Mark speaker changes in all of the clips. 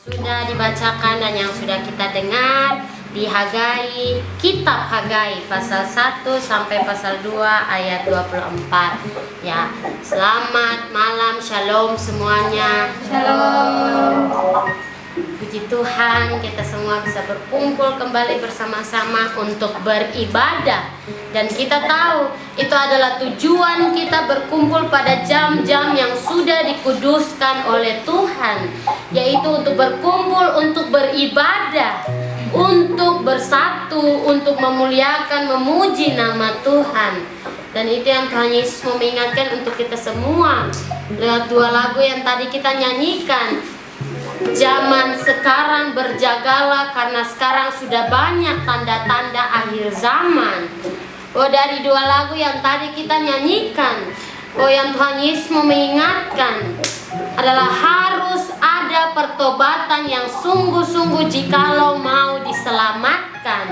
Speaker 1: sudah dibacakan dan yang sudah kita dengar di Hagai, kitab Hagai pasal 1 sampai pasal 2 ayat 24. Ya, selamat malam, shalom semuanya.
Speaker 2: Shalom.
Speaker 1: Puji Tuhan, kita semua bisa berkumpul kembali bersama-sama untuk beribadah. Dan kita tahu itu adalah tujuan kita berkumpul pada jam-jam yang sudah dikuduskan oleh Tuhan, yaitu untuk berkumpul, untuk beribadah, untuk bersatu, untuk memuliakan, memuji nama Tuhan. Dan itu yang Tuhan Yesus mau mengingatkan untuk kita semua lewat dua lagu yang tadi kita nyanyikan. Zaman sekarang berjagalah, karena sekarang sudah banyak tanda-tanda akhir zaman. Dari dua lagu yang tadi kita nyanyikan, yang Tuhan Yesus mau mengingatkan adalah harus ada pertobatan yang sungguh-sungguh jikalau mau diselamatkan.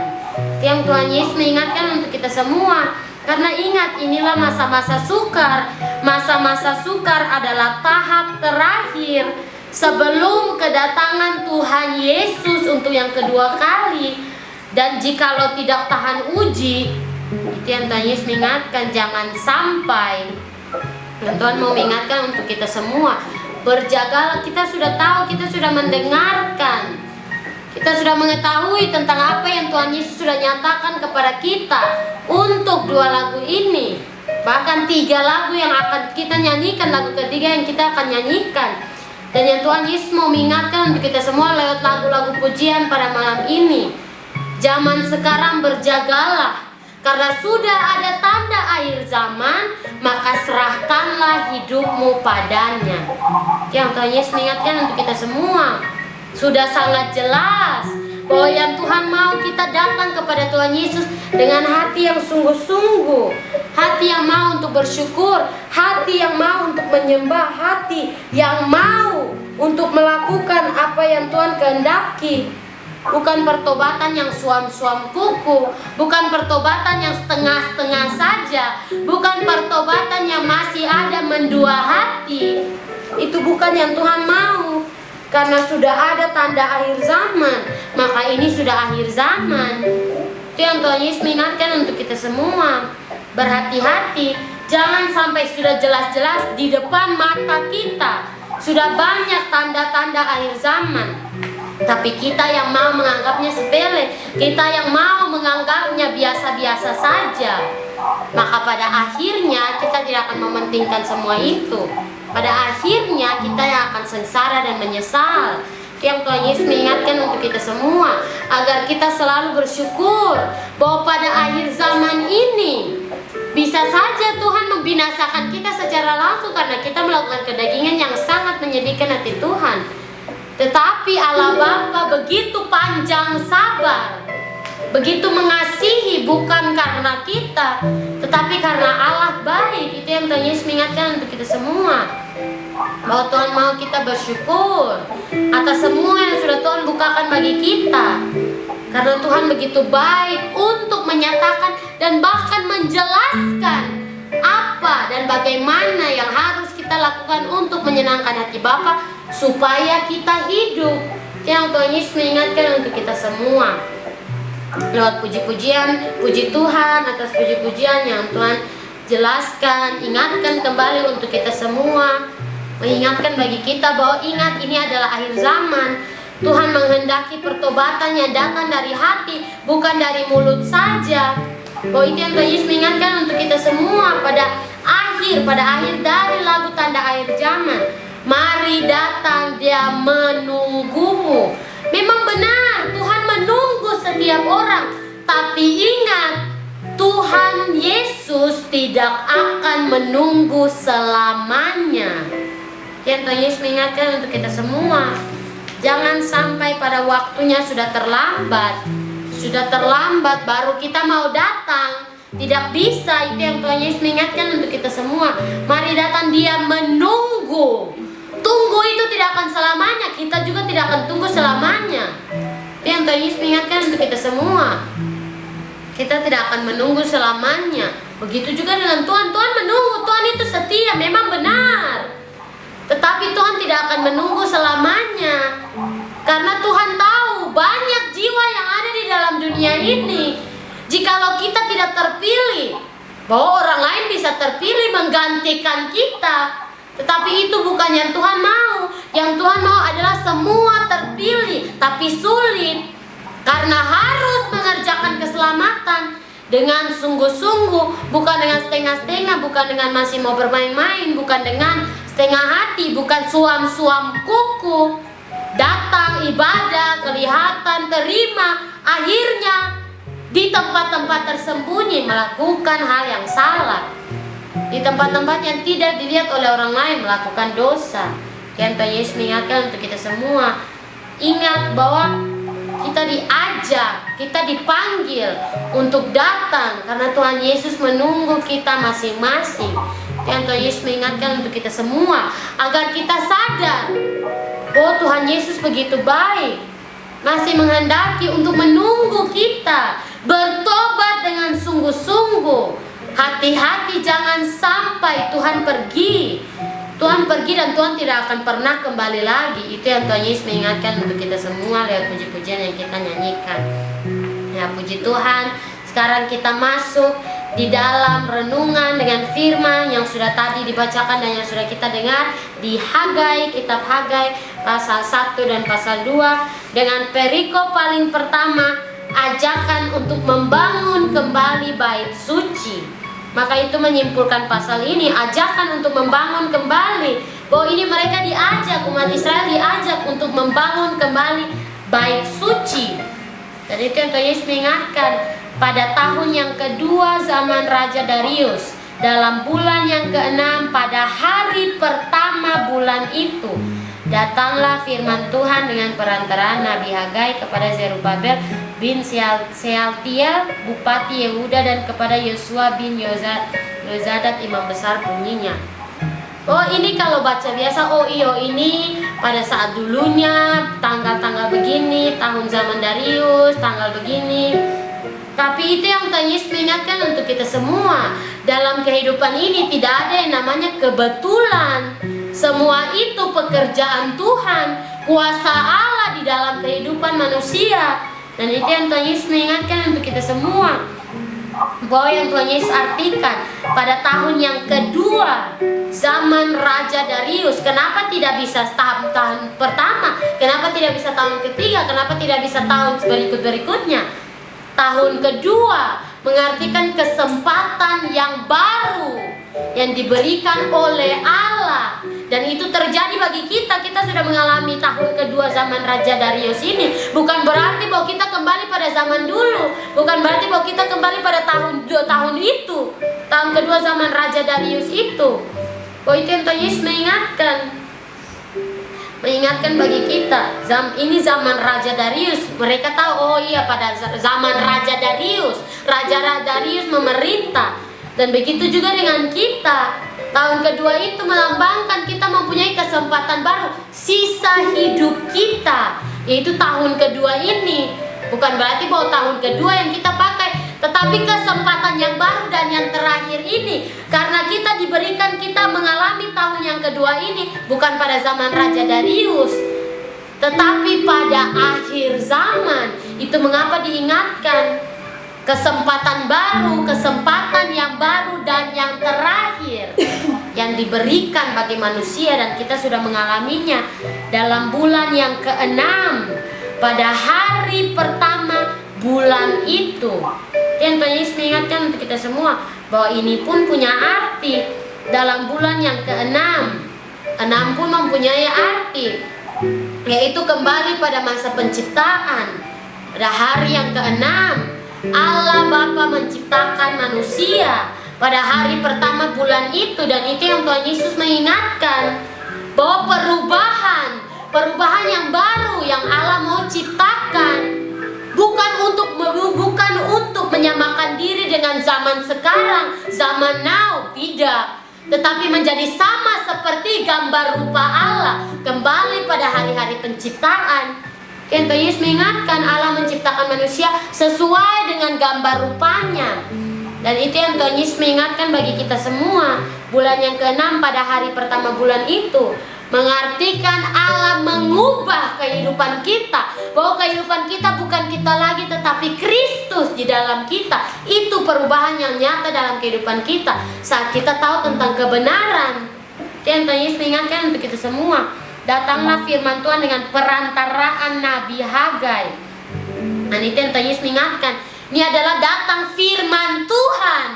Speaker 1: Yang Tuhan Yesus mengingatkan untuk kita semua. Karena ingat, inilah masa-masa sukar. Masa-masa sukar adalah tahap terakhir sebelum kedatangan Tuhan Yesus untuk yang kedua kali. Dan jikalau tidak tahan uji, itu yang Tuhan Yesus mengingatkan, jangan sampai. Dan Tuhan mau mengingatkan untuk kita semua, berjagalah. Kita sudah tahu, kita sudah mendengarkan, kita sudah mengetahui tentang apa yang Tuhan Yesus sudah nyatakan kepada kita untuk dua lagu ini. Bahkan 3 lagu yang akan kita nyanyikan, lagu ketiga yang kita akan nyanyikan. Dan yang Tuhan Yesus mau mengingatkan untuk kita semua lewat lagu-lagu pujian pada malam ini, zaman sekarang berjagalah, karena sudah ada tanda akhir zaman, maka serahkanlah hidupmu padanya. Yang Tuhan Yesus mengingatkan untuk kita semua, sudah sangat jelas bahwa yang Tuhan mau kita datang kepada Tuhan Yesus dengan hati yang sungguh-sungguh, hati yang mau untuk bersyukur, hati yang mau untuk menyembah, hati yang mau untuk melakukan apa yang Tuhan kehendaki. Bukan pertobatan yang suam-suam kuku, bukan pertobatan yang setengah-setengah saja, bukan pertobatan yang masih ada mendua hati. Itu bukan yang Tuhan mau. Karena sudah ada tanda akhir zaman, maka ini sudah akhir zaman. Itu yang Tuhan Yesus mengingatkan untuk kita semua. Berhati-hati, jangan sampai sudah jelas-jelas di depan mata kita sudah banyak tanda-tanda akhir zaman, tapi kita yang mau menganggapnya sepele, kita yang mau menganggapnya biasa-biasa saja, maka pada akhirnya kita tidak akan mementingkan semua itu. Pada akhirnya kita yang akan sengsara dan menyesal. Yang Tuhan Yesus mengingatkan untuk kita semua, agar kita selalu bersyukur bahwa pada akhir zaman ini bisa saja Tuhan membinasakan kita secara langsung karena kita melakukan kedagingan yang sangat menyedihkan hati Tuhan. Tetapi Allah Bapa begitu panjang sabar, begitu mengasihi, bukan karena kita, tetapi karena Allah baik. Itu yang Tuhan Yesus mengingatkan untuk kita semua, bahwa Tuhan mau kita bersyukur atas semua yang sudah Tuhan bukakan bagi kita. Karena Tuhan begitu baik untuk menyatakan dan bahkan menjelaskan apa dan bagaimana yang harus kita lakukan untuk menyenangkan hati Bapa supaya kita hidup. Yang Tuhan Yesus mengingatkan untuk kita semua lewat puji-pujian, puji Tuhan atas puji-pujian yang Tuhan jelaskan, ingatkan kembali untuk kita semua, mengingatkan bagi kita bahwa ingat, ini adalah akhir zaman. Tuhan menghendaki pertobatan yang datang dari hati, bukan dari mulut saja. Bahwa itu yang Tuhan Yesus mengingatkan untuk kita semua pada akhir dari lagu tanda akhir zaman. Mari datang, Dia menunggumu. Memang benar, Tuhan menunggu setiap orang. Tapi ingat, Tuhan Yesus tidak akan menunggu selamanya. Yang Tuhan Yesus mengingatkan untuk kita semua, jangan sampai pada waktunya sudah terlambat baru kita mau datang. Tidak bisa. Itu yang Tuhan Yesus mengingatkan untuk kita semua. Mari datang, Dia menunggu. Tunggu itu tidak akan selamanya, kita juga tidak akan tunggu selamanya. Itu yang Tuhan Yesus mengingatkan untuk kita semua. Kita tidak akan menunggu selamanya. Begitu juga dengan Tuhan. Tuhan menunggu, Tuhan itu setia, memang benar. Tetapi Tuhan tidak akan menunggu selamanya. bahwa orang lain bisa terpilih menggantikan kita. Tetapi itu bukan yang Tuhan mau. Yang Tuhan mau adalah semua terpilih, tapi sulit. Karena harus mengerjakan keselamatan dengan sungguh-sungguh, bukan dengan setengah-setengah, bukan dengan masih mau bermain-main, bukan dengan setengah hati, bukan suam-suam kuku. Datang ibadah, kelihatan, terima, akhirnya di tempat-tempat tersembunyi melakukan hal yang salah, di tempat-tempat yang tidak dilihat oleh orang lain melakukan dosa. Tuhan Yesus mengingatkan untuk kita semua, ingat bahwa kita diajak, kita dipanggil untuk datang karena Tuhan Yesus menunggu kita masing-masing. Tuhan Yesus mengingatkan untuk kita semua agar kita sadar bahwa Tuhan Yesus begitu baik, masih menghendaki untuk menunggu kita bertobat dengan sungguh-sungguh. Hati-hati jangan sampai Tuhan pergi. Tuhan pergi dan Tuhan tidak akan pernah kembali lagi. Itu yang Tuhan Yesus mengingatkan untuk kita semua lewat puji-pujian yang kita nyanyikan. Ya, puji Tuhan. Sekarang kita masuk di dalam renungan dengan firman yang sudah tadi dibacakan dan yang sudah kita dengar di Hagai, kitab Hagai pasal 1 dan pasal 2 dengan perikop paling pertama, ajakan untuk membangun kembali bait suci. Maka itu menyimpulkan pasal ini, ajakan untuk membangun kembali. Bahwa ini mereka diajak, umat Israel diajak untuk membangun kembali bait suci. Dan itu yang Tuhan Yesus mengingatkan, pada tahun yang kedua zaman Raja Darius, dalam bulan yang ke-6 pada hari pertama bulan itu, datanglah firman Tuhan dengan perantaraan Nabi Hagai kepada Zerubabel bin Sealtiel bupati Yehuda dan kepada Yosua bin Yozadat imam besar, bunyinya. Oh, ini kalau baca biasa, oh iyo ini pada saat dulunya tanggal-tanggal begini, tahun zaman Darius, tanggal begini. Tapi itu yang Tuhan Yesus mengingatkan untuk kita semua. Dalam kehidupan ini tidak ada yang namanya kebetulan. Semua itu pekerjaan Tuhan, kuasa Allah di dalam kehidupan manusia. Dan itu yang Tuhan Yesus mengingatkan untuk kita semua, bahwa yang Tuhan Yesus artikan pada tahun yang kedua zaman Raja Darius. Kenapa tidak bisa tahun pertama? Kenapa tidak bisa tahun ketiga? Kenapa tidak bisa tahun berikut-berikutnya? Tahun kedua mengartikan kesempatan yang baru yang diberikan oleh Allah. Dan itu terjadi bagi kita. Kita sudah mengalami tahun kedua zaman Raja Darius ini. Bukan berarti bahwa kita kembali pada zaman dulu. Bukan berarti bahwa kita kembali pada tahun itu, tahun kedua zaman Raja Darius itu. Bahwa itu yang Tuhan Yesus mengingatkan bagi kita. Ini zaman Raja Darius. Mereka tahu, oh iya, pada zaman Raja Darius, Raja Darius memerintah. Dan begitu juga dengan kita. Tahun kedua itu melambangkan kita mempunyai kesempatan baru, sisa hidup kita, yaitu tahun kedua ini. Bukan berarti bahwa tahun kedua yang kita pakai, tetapi kesempatan yang baru dan yang terakhir ini. Karena kita diberikan, kita mengalami tahun yang kedua ini bukan pada zaman Raja Darius, tetapi pada akhir zaman. Itu mengapa diingatkan kesempatan baru, kesempatan yang baru dan yang terakhir yang diberikan bagi manusia, dan kita sudah mengalaminya dalam bulan yang ke-6 pada hari pertama bulan itu. Dan Tuhan Yesus mengingatkan untuk kita semua bahwa ini pun punya arti. Dalam bulan yang ke-6, 6 pun mempunyai arti, yaitu kembali pada masa penciptaan. Pada hari yang ke-6 Allah Bapa menciptakan manusia pada hari pertama bulan itu. Dan itu yang Tuhan Yesus mengingatkan bahwa perubahan yang baru yang Allah mau ciptakan bukan untuk menyamakan diri dengan zaman sekarang, zaman now, tidak, tetapi menjadi sama seperti gambar rupa Allah, kembali pada hari-hari penciptaan. Tuhan Yesus mengingatkan Allah menciptakan manusia sesuai dengan gambar rupanya. Dan itu yang Tuhan Yesus mengingatkan bagi kita semua. Bulan yang ke-6 pada hari pertama bulan itu mengartikan Allah mengubah kehidupan kita, bahwa kehidupan kita bukan kita lagi tetapi Kristus di dalam kita. Itu perubahan yang nyata dalam kehidupan kita saat kita tahu tentang kebenaran. Yang Tuhan Yesus mengingatkan untuk kita semua. Datanglah firman Tuhan dengan perantaraan Nabi Hagai. Dan itu yang Tuhan Yesus mengingatkan, ini adalah datang firman Tuhan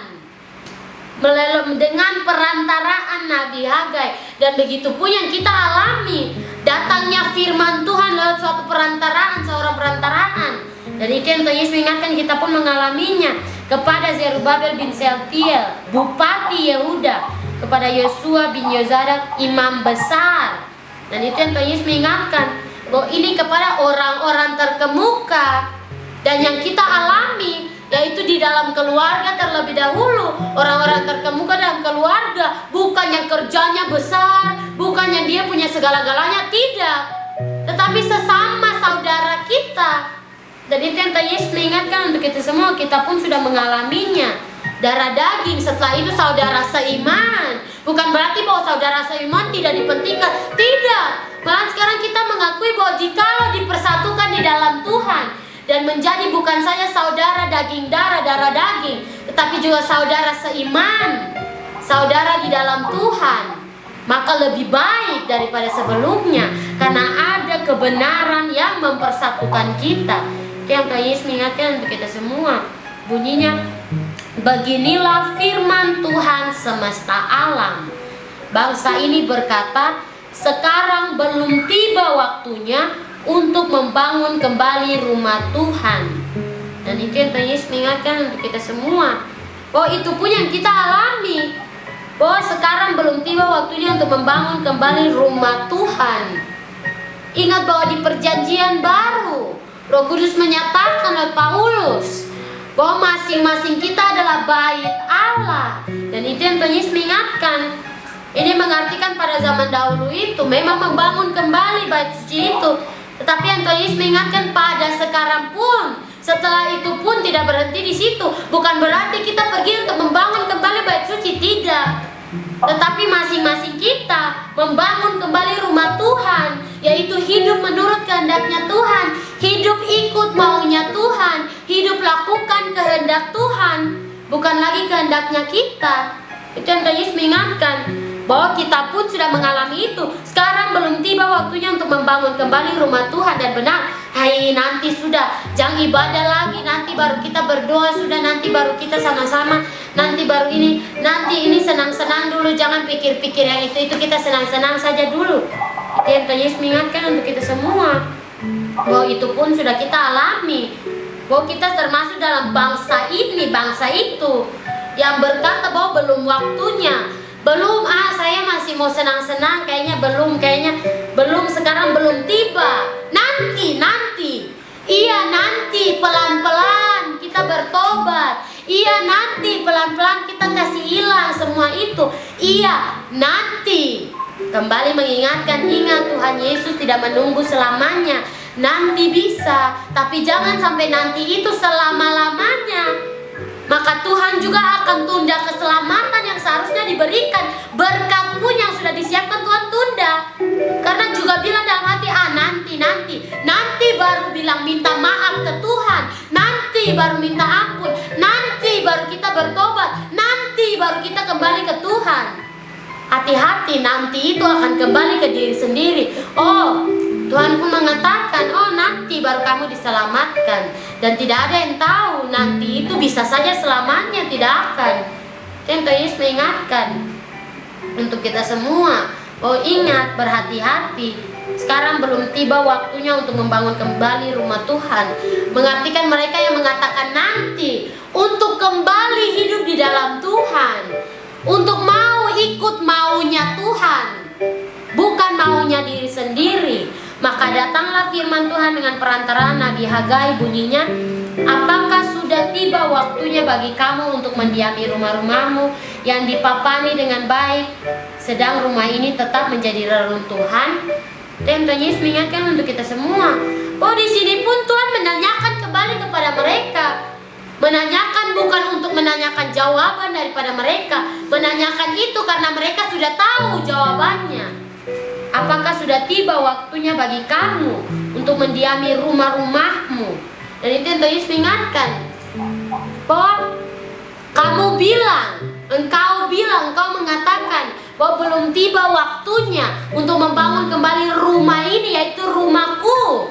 Speaker 1: dengan perantaraan Nabi Hagai. Dan begitu pun yang kita alami, datangnya firman Tuhan lewat suatu perantaraan, seorang perantaraan. Dan itu yang Tuhan Yesus mengingatkan, kita pun mengalaminya kepada Zerubabel bin Sealtiel, Bupati Yehuda, kepada Yosua bin Yozadak, imam besar. Dan itu yang Tuhan Yesus mengingatkan, bahwa ini kepada orang-orang terkemuka. Dan yang kita alami, yaitu di dalam keluarga terlebih dahulu. Orang-orang terkemuka dalam keluarga, bukan yang kerjanya besar, bukannya dia punya segala-galanya, tidak, tetapi sesama saudara kita. Dan itu yang Tuhan Yesus mengingatkan untuk kita semua. Kita pun sudah mengalaminya. Darah daging, setelah itu saudara seiman. Bukan berarti bahwa saudara seiman tidak dipentingkan, tidak. Malah sekarang kita mengakui bahwa jikalau dipersatukan di dalam Tuhan dan menjadi bukan saja saudara daging darah daging, tetapi juga saudara seiman, saudara di dalam Tuhan, maka lebih baik daripada sebelumnya, karena ada kebenaran yang mempersatukan kita. Yang Tuhan Yesus mengingatkan untuk kita semua, bunyinya, beginilah firman Tuhan semesta alam. Bangsa ini berkata, sekarang belum tiba waktunya untuk membangun kembali rumah Tuhan. Dan itu yang Tuhan Yesus mengingatkan untuk kita semua, bahwa itu pun yang kita alami, bahwa sekarang belum tiba waktunya untuk membangun kembali rumah Tuhan. Ingat bahwa di perjanjian baru, Roh Kudus menyatakan oleh Paulus bahwa masing-masing kita adalah bait Allah. Dan itu yang Tuhan Yesus mengingatkan. Ini mengartikan pada zaman dahulu itu memang membangun kembali bait suci itu. Tetapi yang Tuhan Yesus mengingatkan pada sekarang pun, setelah itu pun tidak berhenti di situ. Bukan berarti kita pergi untuk membangun kembali bait suci, tidak. Tetapi masing-masing kita membangun kembali rumah Tuhan, yaitu hidup menurut kehendaknya Tuhan, hidup ikut maunya Tuhan, hidup lakukan kehendak Tuhan, bukan lagi kehendaknya kita. Itu yang Tuhan Yesus mengingatkan, bahwa kita pun sudah mengalami itu. Sekarang belum tiba waktunya untuk membangun kembali rumah Tuhan. Dan benar, hai nanti sudah, jangan ibadah lagi, nanti baru kita berdoa, sudah nanti baru kita sama-sama, nanti baru ini, nanti ini senang-senang dulu, jangan pikir-pikir yang itu kita senang-senang saja dulu. Itu yang Tuhan Yesus mengingatkan untuk kita semua, bahwa itu pun sudah kita alami, bahwa kita termasuk dalam bangsa ini, bangsa itu, yang berkata bahwa belum waktunya. Belum, saya masih mau senang-senang, kayaknya belum, sekarang belum tiba. Nanti. Iya, nanti pelan-pelan kita bertobat. Iya, nanti pelan-pelan kita kasih hilang semua itu. Iya, nanti. Kembali mengingatkan, ingat Tuhan Yesus tidak menunggu selamanya. Nanti bisa, tapi jangan sampai nanti itu selama-lamanya. Maka Tuhan juga akan tunda keselamatan yang seharusnya diberikan. Berkat pun yang sudah disiapkan Tuhan tunda. Karena juga bilang dalam hati, nanti baru bilang minta maaf ke Tuhan, nanti baru minta ampun, nanti baru kita bertobat, nanti baru kita kembali ke Tuhan. Hati-hati, nanti itu akan kembali ke diri sendiri. Oh, Tuhan pun mengatakan, oh nanti baru kamu diselamatkan. Dan tidak ada yang tahu, nanti itu bisa saja selamanya tidak akan. Yang Tuhan Yesus mengingatkan untuk kita semua, oh ingat, berhati-hati. Sekarang belum tiba waktunya untuk membangun kembali rumah Tuhan. Mengartikan mereka yang mengatakan nanti, untuk kembali hidup di dalam Tuhan, untuk mau ikut maunya Tuhan, bukan maunya diri sendiri. Maka datanglah firman Tuhan dengan perantaraan Nabi Hagai, bunyinya, apakah sudah tiba waktunya bagi kamu untuk mendiami rumah-rumahmu yang dipapani dengan baik, sedang rumah ini tetap menjadi reruntuhan? Dan Tuhan Yesus mengingatkan untuk kita semua, bahwa di sini pun Tuhan menanyakan kembali kepada mereka. Menanyakan bukan untuk menanyakan jawaban daripada mereka, menanyakan itu karena mereka sudah tahu jawabannya. Apakah sudah tiba waktunya bagi kamu untuk mendiami rumah-rumahmu? Dan itu yang Tuhan Yesus ingatkan, bahwa engkau mengatakan bahwa belum tiba waktunya untuk membangun kembali rumah ini, yaitu rumahku.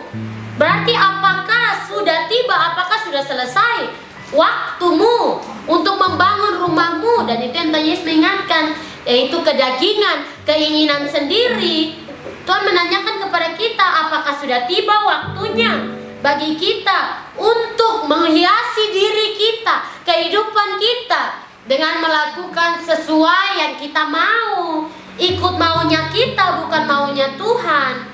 Speaker 1: Berarti apakah sudah tiba, apakah sudah selesai waktumu untuk membangun rumahmu? Dan itu yang Tuhan Yesus mengingatkan, yaitu kedagingan, keinginan sendiri. Tuhan menanyakan kepada kita, apakah sudah tiba waktunya bagi kita untuk menghiasi diri kita, kehidupan kita, dengan melakukan sesuai yang kita mau, ikut maunya kita, bukan maunya Tuhan.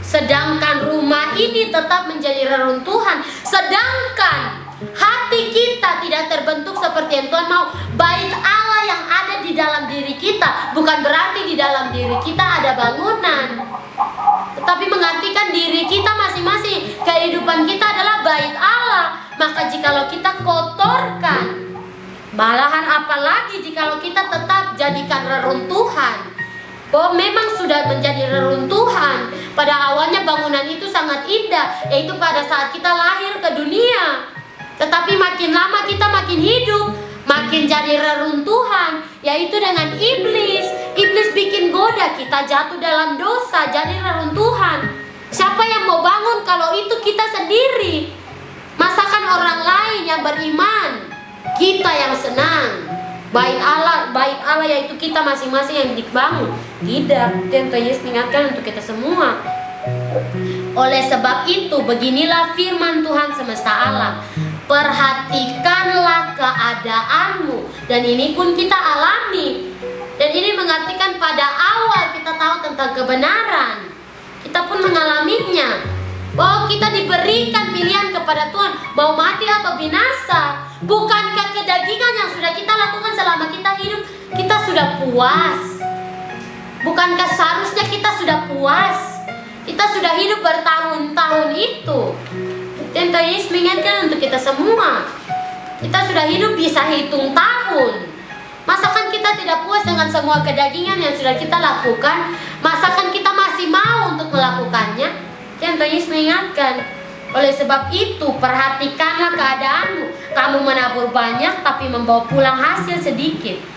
Speaker 1: Sedangkan rumah ini tetap menjadi reruntuhan, sedangkan hati kita tidak terbentuk seperti yang Tuhan mau. Bait Allah yang ada di dalam diri kita bukan berarti di dalam diri kita ada bangunan, tetapi mengartikan diri kita masing-masing, kehidupan kita adalah bait Allah. Maka jikalau kita kotorkan, malahan apalagi jikalau kita tetap jadikan reruntuhan, bahwa memang sudah menjadi reruntuhan. Pada awalnya bangunan itu sangat indah, yaitu pada saat kita lahir ke dunia. Tetapi makin lama kita makin hidup, makin jadi reruntuhan, yaitu dengan iblis. Iblis bikin goda kita jatuh dalam dosa, jadi reruntuhan. Siapa yang mau bangun kalau itu kita sendiri? Masakan orang lain yang beriman, kita yang senang. Bait Allah yaitu kita masing-masing yang dibangun. Tidak, Tuhan Yesus ingatkan untuk kita semua. Oleh sebab itu, beginilah firman Tuhan semesta alam, perhatikanlah keadaanmu. Dan ini pun kita alami. Dan ini mengartikan pada awal kita tahu tentang kebenaran, kita pun mengalaminya, bahwa kita diberikan pilihan kepada Tuhan, mau mati atau binasa. Bukankah kedagingan yang sudah kita lakukan selama kita hidup, kita sudah puas? Bukankah seharusnya kita sudah puas? Kita sudah hidup bertahun-tahun itu. Dan Tuhan Yesus mengingatkan untuk kita semua, kita sudah hidup bisa hitung tahun. Masakan kita tidak puas dengan semua kedagingan yang sudah kita lakukan? Masakan kita masih mau untuk melakukannya? Dan Tuhan Yesus mengingatkan, oleh sebab itu perhatikanlah keadaanmu. Kamu menabur banyak tapi membawa pulang hasil sedikit.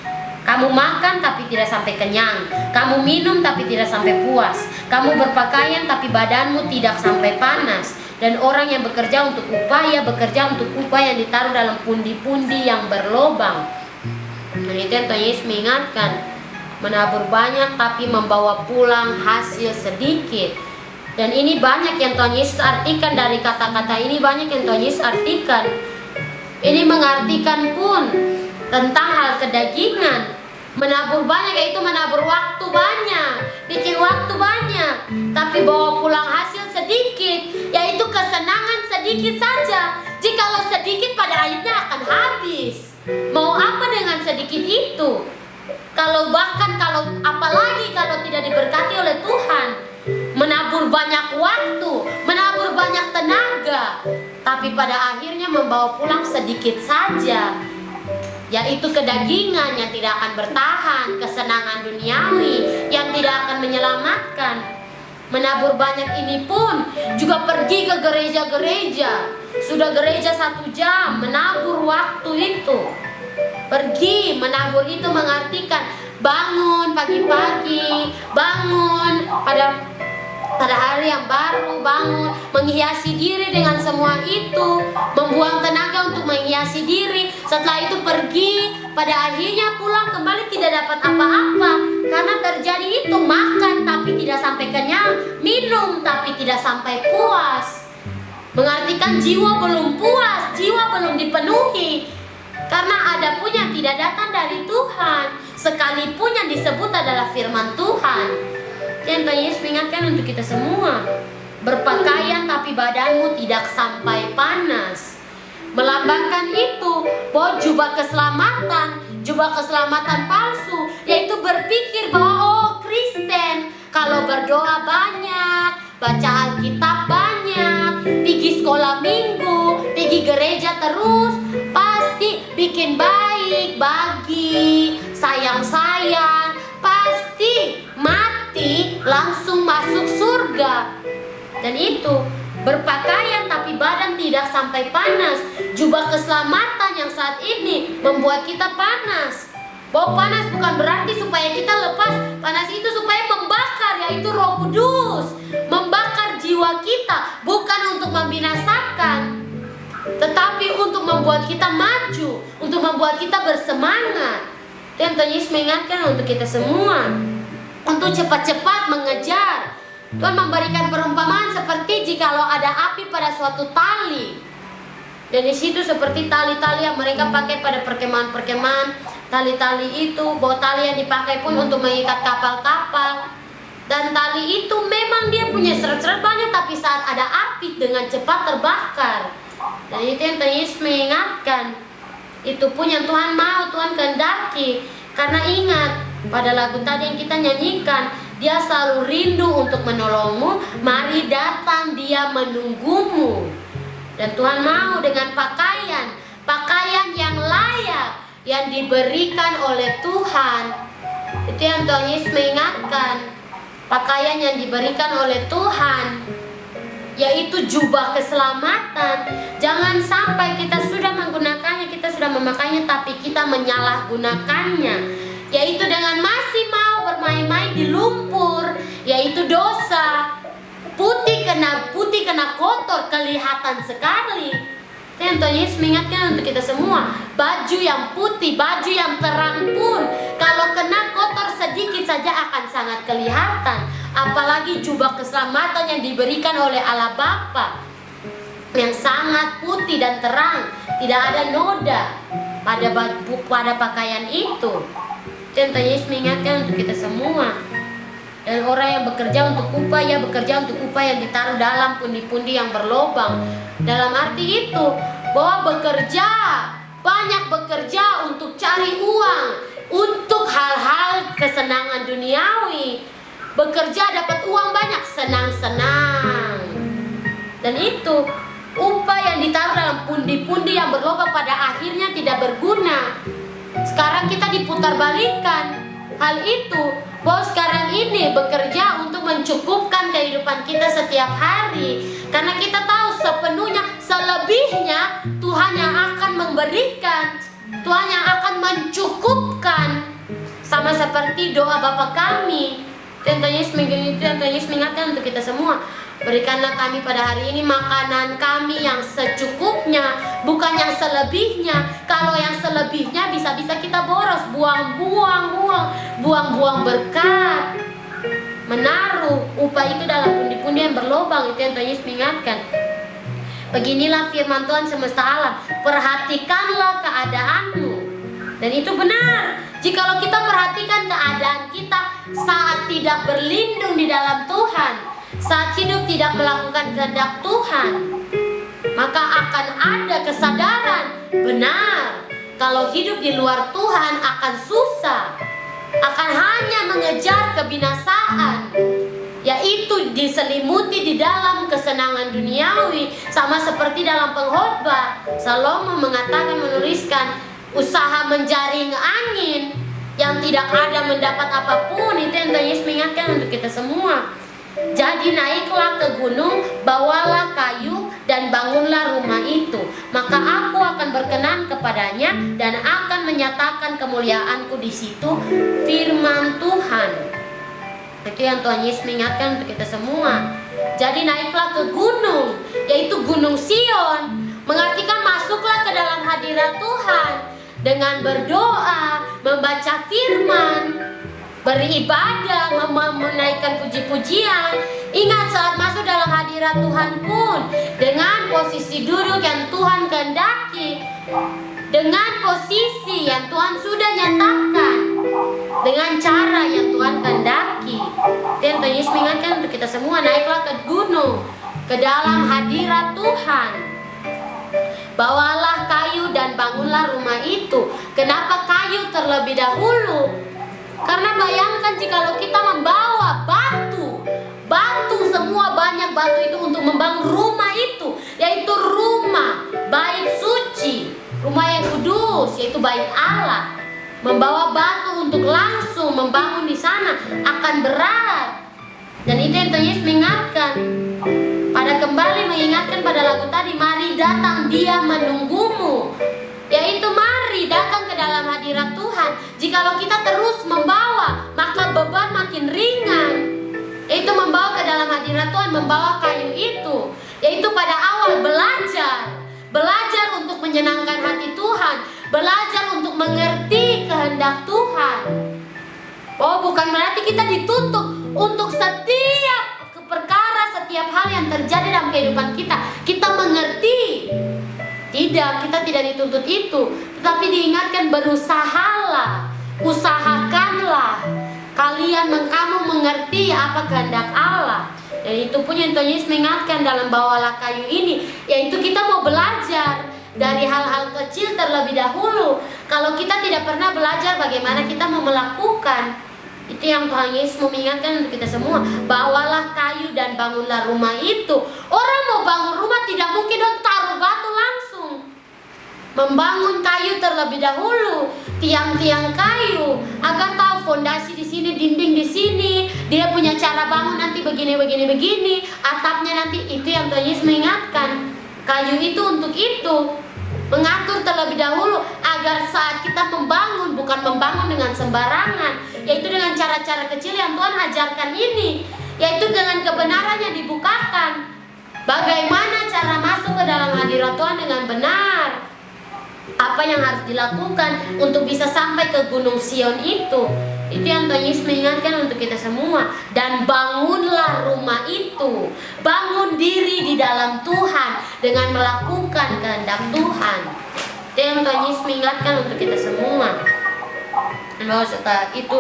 Speaker 1: Kamu makan tapi tidak sampai kenyang. Kamu minum tapi tidak sampai puas. Kamu berpakaian tapi badanmu tidak sampai panas. Dan orang yang bekerja untuk upah yang ditaruh dalam pundi-pundi yang berlobang. Dan itu yang Tuhan Yesus mengingatkan, menabur banyak tapi membawa pulang hasil sedikit. Dan ini banyak yang Tuhan Yesus artikan dari kata-kata ini, banyak yang Tuhan Yesus artikan. Ini mengartikan pun tentang hal kedagingan. Menabur banyak yaitu menabur waktu banyak, bikin waktu banyak, tapi bawa pulang hasil sedikit, yaitu kesenangan sedikit saja. Jikalau sedikit pada akhirnya akan habis. Mau apa dengan sedikit itu? Apalagi kalau tidak diberkati oleh Tuhan, menabur banyak waktu, menabur banyak tenaga, tapi pada akhirnya membawa pulang sedikit saja, yaitu kedagingan yang tidak akan bertahan, kesenangan duniawi yang tidak akan menyelamatkan. Menabur banyak ini pun juga pergi ke gereja-gereja. Sudah gereja 1 jam, menabur waktu itu. Pergi menabur itu mengartikan bangun pagi-pagi, bangun pada hari yang baru, bangun, menghiasi diri dengan semua itu, membuang tenaga untuk menghiasi diri. Setelah itu pergi, pada akhirnya pulang kembali tidak dapat apa-apa, karena terjadi itu, makan tapi tidak sampai kenyang, minum tapi tidak sampai puas. Mengartikan jiwa belum puas, jiwa belum dipenuhi, karena ada pun yang tidak datang dari Tuhan, sekalipun yang disebut adalah firman Tuhan. Dan Tuhan Yesus mengingatkan untuk kita semua, berpakaian tapi badanmu tidak sampai panas. Melambangkan itu bahwa jubah keselamatan palsu, yaitu berpikir bahwa Kristen kalau berdoa banyak, baca Alkitab banyak, pergi sekolah minggu, pergi gereja terus, pasti bikin baik, bagi, sayang-sayang, pasti mati Dan itu berpakaian tapi badan tidak sampai panas. Jubah keselamatan yang saat ini membuat kita panas. Bahwa panas bukan berarti supaya kita lepas. Panas itu supaya membakar, yaitu Roh Kudus. Membakar jiwa kita, bukan untuk membinasakan, tetapi untuk membuat kita maju, untuk membuat kita bersemangat. Dan Tuhan Yesus mengingatkan untuk kita semua untuk cepat-cepat mengejar. Tuhan memberikan perumpamaan seperti jikalau ada api pada suatu tali, dan di situ seperti tali-tali yang mereka pakai pada perkemahan-perkemahan. Tali-tali itu, bahwa tali yang dipakai pun untuk mengikat kapal-kapal. Dan tali itu memang dia punya seret-seret banyak, tapi saat ada api dengan cepat terbakar. Dan itu yang Tuhan Yesus mengingatkan. Itu pun yang Tuhan mau, Tuhan kehendaki. Karena ingat, pada lagu tadi yang kita nyanyikan, Dia selalu rindu untuk menolongmu, mari datang Dia menunggumu. Dan Tuhan mau dengan pakaian yang layak, yang diberikan oleh Tuhan. Itu yang Tuhan Yesus mengingatkan. Pakaian yang diberikan oleh Tuhan, yaitu jubah keselamatan. Jangan sampai kita sudah menggunakannya, kita sudah memakainya, tapi kita menyalahgunakannya, yaitu dengan masih mau bermain-main di lumpur, yaitu dosa. Putih kena kotor, kelihatan sekali. Dan Tuhan Yesus mengingatkan untuk kita semua, baju yang putih, baju yang terang pun kalau kena kotor sedikit saja akan sangat kelihatan. Apalagi jubah keselamatan yang diberikan oleh Allah Bapa, yang sangat putih dan terang, tidak ada noda pada pakaian itu. Dan Tuhan Yesus mengingatkan untuk kita semua. Dan orang yang bekerja untuk upah, ya bekerja untuk upah yang ditaruh dalam pundi-pundi yang berlobang. Dalam arti itu, bahwa banyak bekerja untuk cari uang, untuk hal-hal kesenangan duniawi. Bekerja dapat uang banyak, senang-senang. Dan itu, upah yang ditaruh dalam pundi-pundi yang berlobang pada akhirnya tidak berguna. Sekarang kita diputarbalikkan hal itu, bahwa sekarang ini bekerja untuk mencukupkan kehidupan kita setiap hari. Karena kita tahu sepenuhnya, selebihnya Tuhan yang akan memberikan, Tuhan yang akan mencukupkan. Sama seperti doa Bapa kami. Tuhan Yesus mengingatkan untuk kita semua, berikanlah kami pada hari ini makanan kami yang secukupnya, bukan yang selebihnya. Kalau yang selebihnya bisa-bisa kita boros, buang-buang berkat, menaruh upah itu dalam pundi-pundi yang berlobang. Itu yang Tuhan Yesus mengingatkan. Beginilah firman Tuhan semesta alam, perhatikanlah keadaanmu. Dan itu benar. Jikalau kita perhatikan keadaan kita saat tidak berlindung di dalam Tuhan, saat hidup tidak melakukan kehendak Tuhan, maka akan ada kesadaran, benar, kalau hidup di luar Tuhan akan susah, akan hanya mengejar kebinasaan, yaitu diselimuti di dalam kesenangan duniawi. Sama seperti dalam pengkhotbah, Salomo menuliskan, usaha menjaring angin yang tidak ada mendapat apapun. Itu yang Tuhan Yesus mengingatkan untuk kita semua. Jadi naiklah ke gunung, bawalah kayu dan bangunlah rumah itu, maka aku akan berkenan kepadanya dan akan menyatakan kemuliaanku di situ, firman Tuhan. Itu yang Tuhan Yesus mengingatkan untuk kita semua. Jadi naiklah ke gunung, yaitu Gunung Sion, mengartikan masuklah ke dalam hadirat Tuhan dengan berdoa, membaca firman, beribadah, menaikkan puji-pujian. Ingat, saat masuk dalam hadirat Tuhan pun dengan posisi duduk yang Tuhan kehendaki, dengan posisi yang Tuhan sudah nyatakan, dengan cara yang Tuhan kehendaki. Dan Tuhan Yesus mengingatkan untuk kita semua, naiklah ke gunung, ke dalam hadirat Tuhan, bawalah kayu dan bangunlah rumah itu. Kenapa kayu terlebih dahulu? Karena bayangkan jikalau kita membawa batu semua, banyak batu itu untuk membangun rumah itu, yaitu rumah bait suci, rumah yang kudus, yaitu bait Allah. Membawa batu untuk langsung membangun di sana akan berat. Dan itu yang Tuhan Yesus mengingatkan. Dan kembali mengingatkan pada lagu tadi, mari datang Dia menunggumu. Yaitu mari datang ke dalam hadirat Tuhan. Jikalau kita terus membawa, maka beban makin ringan. Yaitu membawa ke dalam hadirat Tuhan, membawa kayu itu. Yaitu pada awal belajar untuk menyenangkan hati Tuhan, belajar untuk mengerti kehendak Tuhan. Oh, bukan berarti kita dituntut untuk setiap perkara, setiap hal yang terjadi dalam kehidupan kita mengerti. Tidak, kita tidak dituntut itu, tetapi diingatkan berusahalah, usahakanlah kamu mengerti apa kehendak Allah. Dan itu pun yang Tuhan Yesus mengingatkan dalam bawalah kayu ini, yaitu kita mau belajar dari hal-hal kecil terlebih dahulu. Kalau kita tidak pernah belajar, bagaimana kita mau melakukan? Itu yang Tuhan Yesus mengingatkan untuk kita semua. Bawalah kayu dan bangunlah rumah itu. Orang mau bangun rumah tidak mungkin dong taruh batu langsung. Membangun kayu terlebih dahulu, tiang-tiang kayu, agar tahu fondasi di sini, dinding di sini, dia punya cara bangun nanti begini, atapnya nanti. Itu yang Tuhan Yesus mengingatkan. Kayu itu untuk itu, mengatur terlebih dahulu agar saat kita membangun, bukan membangun dengan sembarangan, yaitu dengan cara-cara kecil yang Tuhan ajarkan ini, yaitu dengan kebenaran yang dibukakan. Bagaimana cara masuk ke dalam hadirat Tuhan dengan benar? Apa yang harus dilakukan untuk bisa sampai ke Gunung Sion itu? Itu yang Tuhan Yesus mengingatkan untuk kita semua. Dan bangunlah rumah itu, bangun diri di dalam Tuhan dengan melakukan kehendak Tuhan. Itu yang Tuhan Yesus mengingatkan untuk kita semua. Bahwa setelah itu,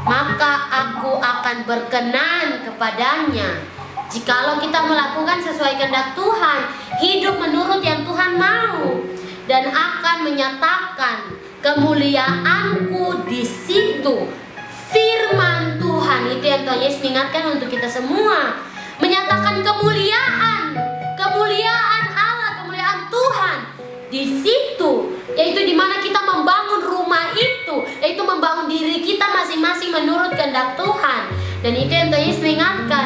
Speaker 1: maka aku akan berkenan kepadanya. Jikalau kita melakukan sesuai kehendak Tuhan, hidup menurut yang Tuhan mau, dan akan menyatakan kemuliaanku di situ. Firman Tuhan itu yang Tuhan Yesus mengingatkan untuk kita semua, menyatakan kemuliaan Allah, kemuliaan Tuhan di situ, yaitu di mana kita membangun rumah itu, yaitu membangun diri kita masing-masing menurut kehendak Tuhan. Dan itu yang Tuhan Yesus mengingatkan,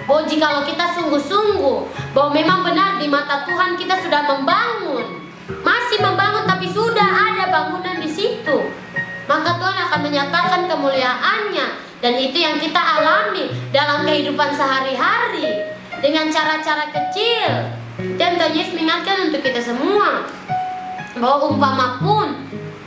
Speaker 1: bahwa jikalau kita sungguh-sungguh, bahwa memang benar di mata Tuhan kita sudah membangun, masih membangun, tapi sudah ada bangunan di situ, maka Tuhan akan menyatakan kemuliaannya. Dan itu yang kita alami dalam kehidupan sehari-hari dengan cara-cara kecil. Dan Tuhan Yesus mengingatkan untuk kita semua bahwa umpama pun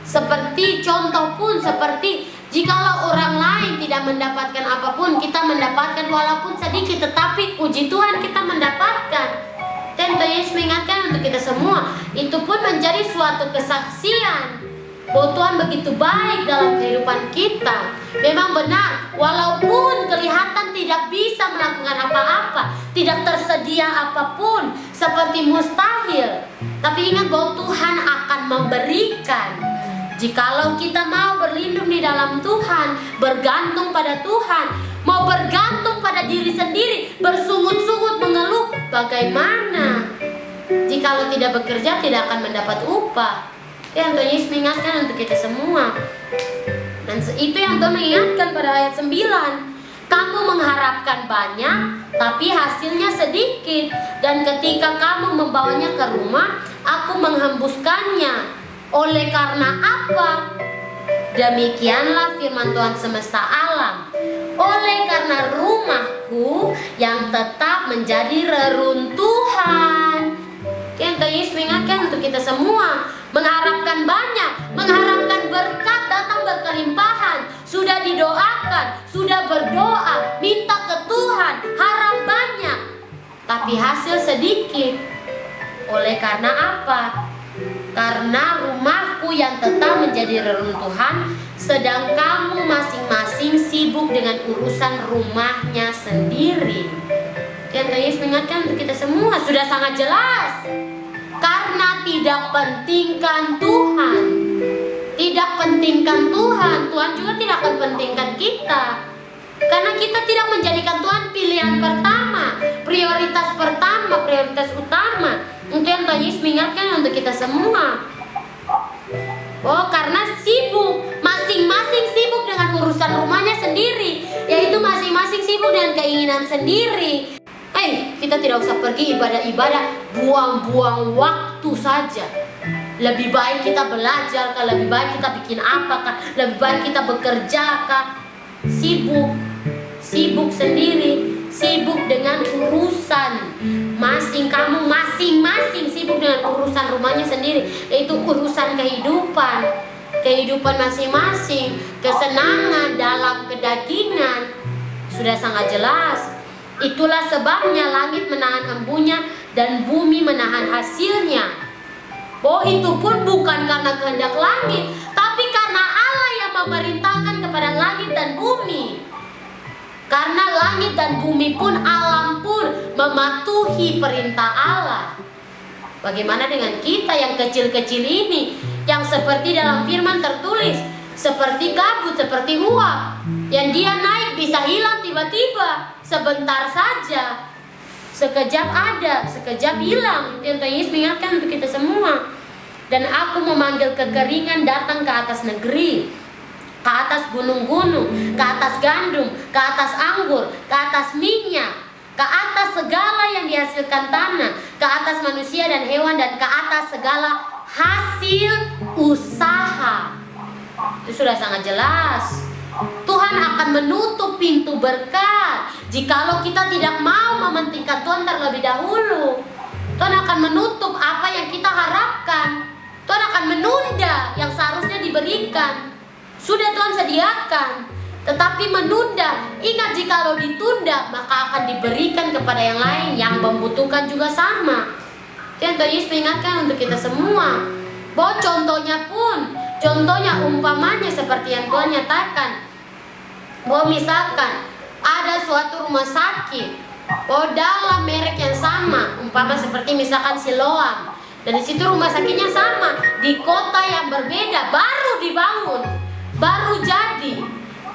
Speaker 1: seperti, contoh pun seperti, jikalau orang lain tidak mendapatkan apapun, kita mendapatkan walaupun sedikit, tetapi puji Tuhan kita mendapatkan. Dan Tuhan Yesus mengingatkan untuk kita semua, itu pun menjadi suatu kesaksian bahwa Tuhan begitu baik dalam kehidupan kita. Memang benar, walaupun kelihatan tidak bisa melakukan apa-apa, tidak tersedia apapun, seperti mustahil, tapi ingat bahwa Tuhan akan memberikan. Jikalau kita mau berlindung di dalam Tuhan, bergantung pada Tuhan, mau bergantung pada diri sendiri, bersungut-sungut mengeluh, bagaimana? Jikalau tidak bekerja, tidak akan mendapat upah. Yang Tuhan Yesus mengingatkan untuk kita semua. Dan itu yang Tuhan mengingatkan pada ayat 9. Kamu mengharapkan banyak, tapi hasilnya sedikit. Dan ketika kamu membawanya ke rumah, aku menghembuskannya. Oleh karena apa? Demikianlah firman Tuhan semesta alam. Oleh karena rumahku yang tetap menjadi reruntuhan. Yang Tuhan Yesus mengingatkan untuk kita semua, mengharapkan banyak, mengharapkan berkat datang berkelimpahan. Sudah didoakan, sudah berdoa, minta ke Tuhan, harap banyak, tapi hasil sedikit. Oleh karena apa? Karena rumahku yang tetap menjadi reruntuhan, sedang kamu masing-masing sibuk dengan urusan rumahnya sendiri. Dan Tuhan Yesus mengingatkan untuk kita semua, sudah sangat jelas. Karena tidak pentingkan Tuhan. Tidak pentingkan Tuhan, Tuhan juga tidak akan pentingkan kita. Karena kita tidak menjadikan Tuhan pilihan pertama, prioritas pertama, prioritas utama. Itu yang Tuhan Yesus mengingatkan untuk kita semua. Oh, karena sibuk, masing-masing sibuk dengan urusan rumahnya sendiri, yaitu masing-masing sibuk dengan keinginan sendiri. kita tidak usah pergi ibadah-ibadah, buang-buang waktu saja. Lebih baik kita belajar kah, lebih baik kita bikin apa kah, lebih baik kita bekerja kah. Sibuk sendiri, sibuk dengan urusan kamu masing-masing sibuk dengan urusan rumahnya sendiri, yaitu urusan kehidupan masing-masing, kesenangan dalam kedagingan. Sudah sangat jelas. Itulah sebabnya langit menahan embunya dan bumi menahan hasilnya. Itu pun bukan karena kehendak langit, tapi karena Allah yang memerintahkan kepada langit dan bumi. Karena langit dan bumi pun, alam pun mematuhi perintah Allah. Bagaimana dengan kita yang kecil-kecil ini, yang seperti dalam firman tertulis, seperti kabut, seperti uap, yang dia naik bisa hilang tiba-tiba, sebentar saja, sekejap ada, sekejap hilang. Itu yang Tuhan Yesus mengingatkan untuk kita semua. Dan aku memanggil kekeringan datang ke atas negeri, ke atas gunung-gunung, ke atas gandum, ke atas anggur, ke atas minyak, ke atas segala yang dihasilkan tanah, ke atas manusia dan hewan, dan ke atas segala hasil usaha. Itu sudah sangat jelas. Tuhan akan menutup pintu berkat jikalau kita tidak mau mementingkan Tuhan terlebih dahulu. Tuhan akan menutup apa yang kita harapkan. Tuhan akan menunda yang seharusnya diberikan. Sudah Tuhan sediakan, tetapi menunda. Ingat, jikalau ditunda, maka akan diberikan kepada yang lain yang membutuhkan juga sama. Tuhan Yesus mengingatkan untuk kita semua. Bahwa contohnya umpamanya seperti yang Tuhan nyatakan. Bahwa misalkan ada suatu rumah sakit, bahwa dalam merek yang sama, umpama seperti misalkan Siloam, dan di situ rumah sakitnya sama, di kota yang berbeda, baru dibangun, baru jadi.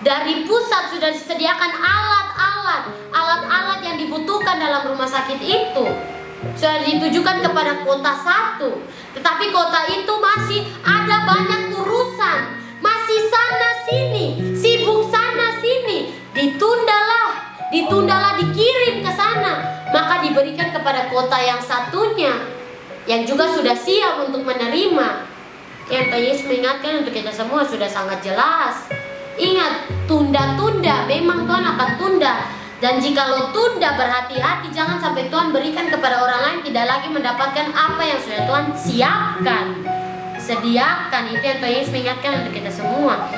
Speaker 1: Dari pusat sudah disediakan alat-alat yang dibutuhkan dalam rumah sakit itu. Sudah ditujukan kepada kota satu, tetapi kota itu masih ada banyak urusan, masih sana sini, sibuk sana sini. Ditundalah dikirim ke sana, maka diberikan kepada kota yang satunya, yang juga sudah siap untuk menerima. Yang Tuhan Yesus mengingatkan untuk kita semua sudah sangat jelas. Ingat, tunda-tunda, memang Tuhan akan tunda. Dan jikalau tunda, berhati-hati, jangan sampai Tuhan berikan kepada orang lain tidak lagi mendapatkan apa yang sudah Tuhan siapkan, sediakan. Itu yang Tuhan Yesus mengingatkan untuk kita semua.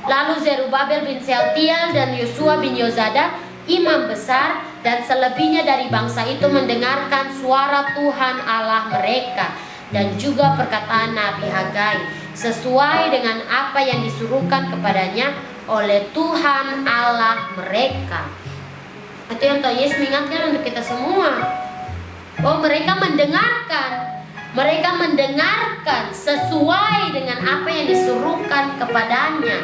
Speaker 1: Lalu Zerubabel bin Sealtiel dan Yosua bin Yozadak, imam besar, dan selebihnya dari bangsa itu mendengarkan suara Tuhan Allah mereka dan juga perkataan Nabi Hagai, sesuai dengan apa yang disuruhkan kepadanya oleh Tuhan Allah mereka. Itu yang Tuhan Yesus mengingatkan untuk kita semua. Mereka mendengarkan sesuai dengan apa yang disuruhkan kepadanya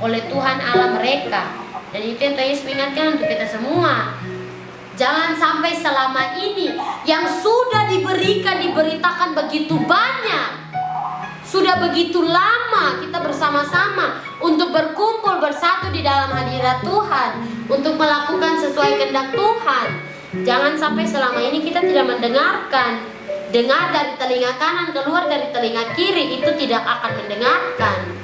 Speaker 1: oleh Tuhan Allah mereka. Dan itu yang Tuhan Yesus mengingatkan untuk kita semua. Jangan sampai selama ini yang sudah diberitakan begitu banyak, sudah begitu lama kita bersama-sama untuk berkumpul bersatu di dalam hadirat Tuhan, untuk melakukan sesuai kehendak Tuhan. Jangan sampai selama ini kita tidak mendengarkan. Dengar dari telinga kanan, keluar dari telinga kiri, itu tidak akan mendengarkan.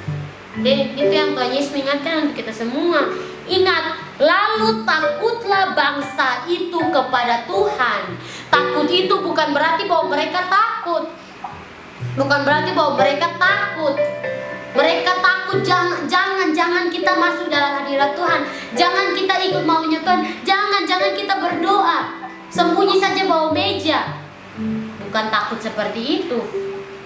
Speaker 1: Dan itu yang Tuhan Yesus mengingatkan untuk kita semua. Ingat, lalu takutlah bangsa itu kepada Tuhan. Takut itu bukan berarti bahwa mereka takut. Mereka takut, jangan kita masuk dalam hadirat Tuhan. Jangan kita ikut maunya Tuhan. Jangan kita berdoa. Sembunyi saja bawah meja. Bukan takut seperti itu.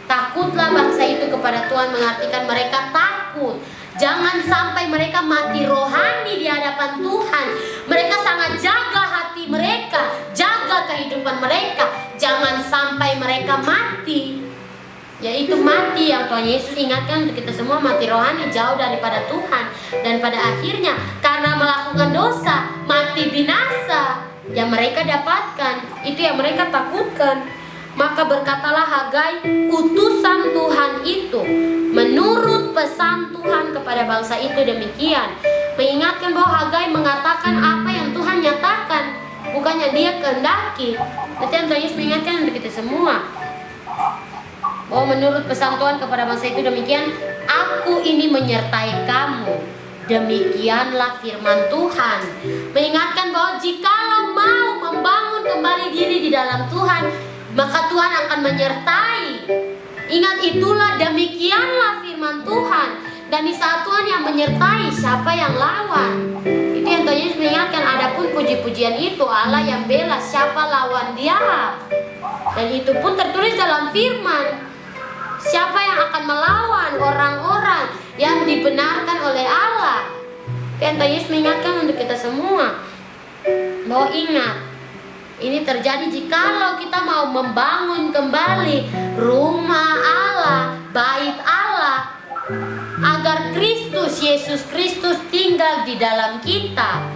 Speaker 1: Takutlah bangsa itu kepada Tuhan mengartikan mereka takut. Jangan sampai mereka mati rohani di hadapan Tuhan. Mereka sangat jaga hati mereka, jaga kehidupan mereka. Jangan sampai mereka mati, yaitu mati yang Tuhan Yesus ingatkan untuk kita semua, mati rohani jauh daripada Tuhan. Dan pada akhirnya karena melakukan dosa, mati binasa yang mereka dapatkan. Itu yang mereka takutkan. Maka berkatalah Hagai, utusan Tuhan itu, menurut pesan Tuhan kepada bangsa itu demikian. Mengingatkan bahwa Hagai mengatakan apa yang Tuhan nyatakan. bukannya dia kehendaki. Nanti Tuhan Yesus mengingatkan untuk kita semua bahwa menurut pesan Tuhan kepada bangsa itu demikian, aku ini menyertai kamu. Demikianlah firman Tuhan. Mengingatkan bahwa jikalau mau membangun kembali diri di dalam Tuhan, maka Tuhan akan menyertai. Ingat, itulah demikianlah firman Tuhan. Dan di saat Tuhan yang menyertai, siapa yang lawan? Itu yang Tuhan Yesus mengingatkan. Adapun puji-pujian itu Allah yang bela, siapa lawan dia? Dan itu pun tertulis dalam firman. Siapa yang akan melawan orang-orang yang dibenarkan oleh Allah? Dan Tuhan Yesus mengingatkan untuk kita semua bahwa ingat, ini terjadi jikalau kita mau membangun kembali rumah Allah, bait Allah, agar Kristus, Yesus Kristus tinggal di dalam kita,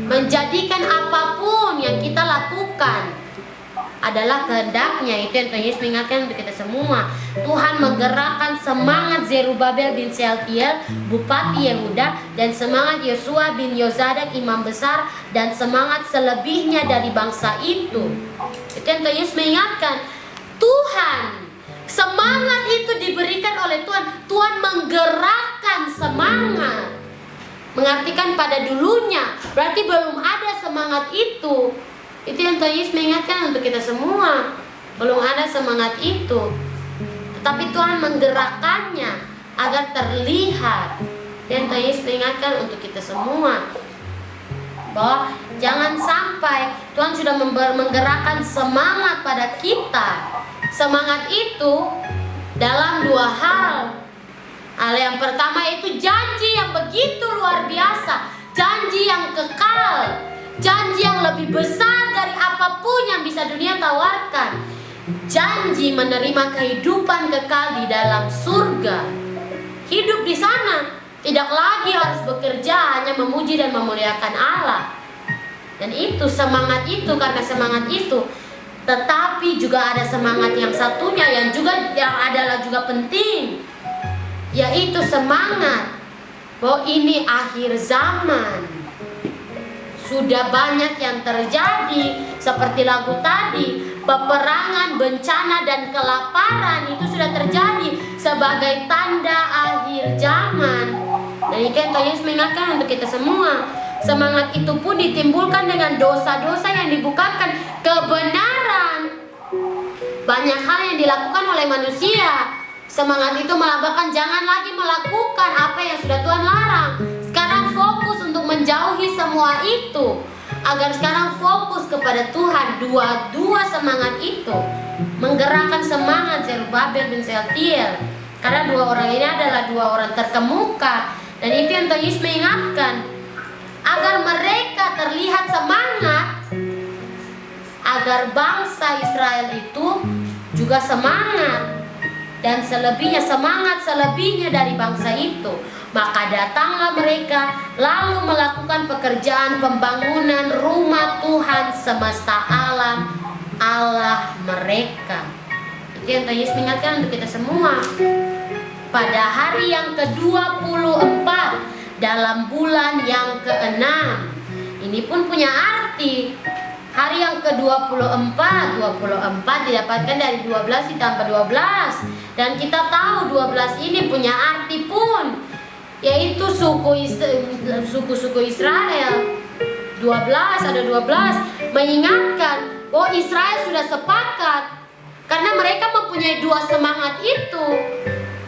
Speaker 1: menjadikan apapun yang kita lakukan adalah kehendaknya. Itu yang Tuhan Yesus mengingatkan untuk kita semua. Tuhan menggerakkan semangat Zerubabel bin Shealtiel, Bupati Yehuda, dan semangat Yosua bin Yozadak, Imam Besar, dan semangat selebihnya dari bangsa itu. Itu yang Tuhan Yesus mengingatkan. Tuhan, semangat itu diberikan oleh Tuhan. Tuhan menggerakkan semangat. Mengartikan pada dulunya, berarti belum ada semangat itu. Itu yang Tuhan Yesus mengingatkan untuk kita semua. Belum ada semangat itu, tetapi Tuhan menggerakkannya agar terlihat. Dan Tuhan Yesus mengingatkan untuk kita semua bahwa jangan sampai Tuhan sudah menggerakkan semangat pada kita. Semangat itu dalam dua hal. Hal yang pertama itu janji yang begitu luar biasa, janji yang kekal, janji yang lebih besar dari apapun yang bisa dunia tawarkan. Janji menerima kehidupan kekal di dalam surga. Hidup di sana tidak lagi harus bekerja, hanya memuji dan memuliakan Allah. Dan itu semangat itu, karena semangat itu. Tetapi juga ada semangat yang satunya yang adalah juga penting, yaitu semangat bahwa ini akhir zaman. Sudah banyak yang terjadi, seperti lagu tadi, peperangan, bencana, dan kelaparan itu sudah terjadi sebagai tanda akhir zaman. Dan itu yang Tuhan Yesus mengingatkan untuk kita semua. Semangat itu pun ditimbulkan dengan dosa-dosa yang dibukakan kebenaran. Banyak hal yang dilakukan oleh manusia. Semangat itu melambangkan jangan lagi melakukan apa yang sudah Tuhan larang. Sekarang fokus untuk menjauhi semua itu, agar sekarang fokus kepada Tuhan. Dua semangat itu menggerakkan semangat Zerubabel bin Shealtiel, karena dua orang ini adalah dua orang terkemuka. Dan itu yang Tuhan Yesus mengingatkan, agar mereka terlihat semangat, agar bangsa Israel itu juga semangat. Dan semangat selebihnya dari bangsa itu. Maka datanglah mereka lalu melakukan pekerjaan pembangunan rumah Tuhan semesta alam, Allah mereka. Itu yang Tuhan Yesus mengingatkan untuk kita semua. Pada hari yang ke-24 dalam bulan yang ke-6. Ini pun punya arti. Hari yang ke-24, 24 didapatkan dari 12 ditambah 12. Dan kita tahu 12 ini punya arti pun, yaitu suku-suku Israel. 12, ada 12, mengingatkan bahwa Israel sudah sepakat, karena mereka mempunyai dua semangat itu.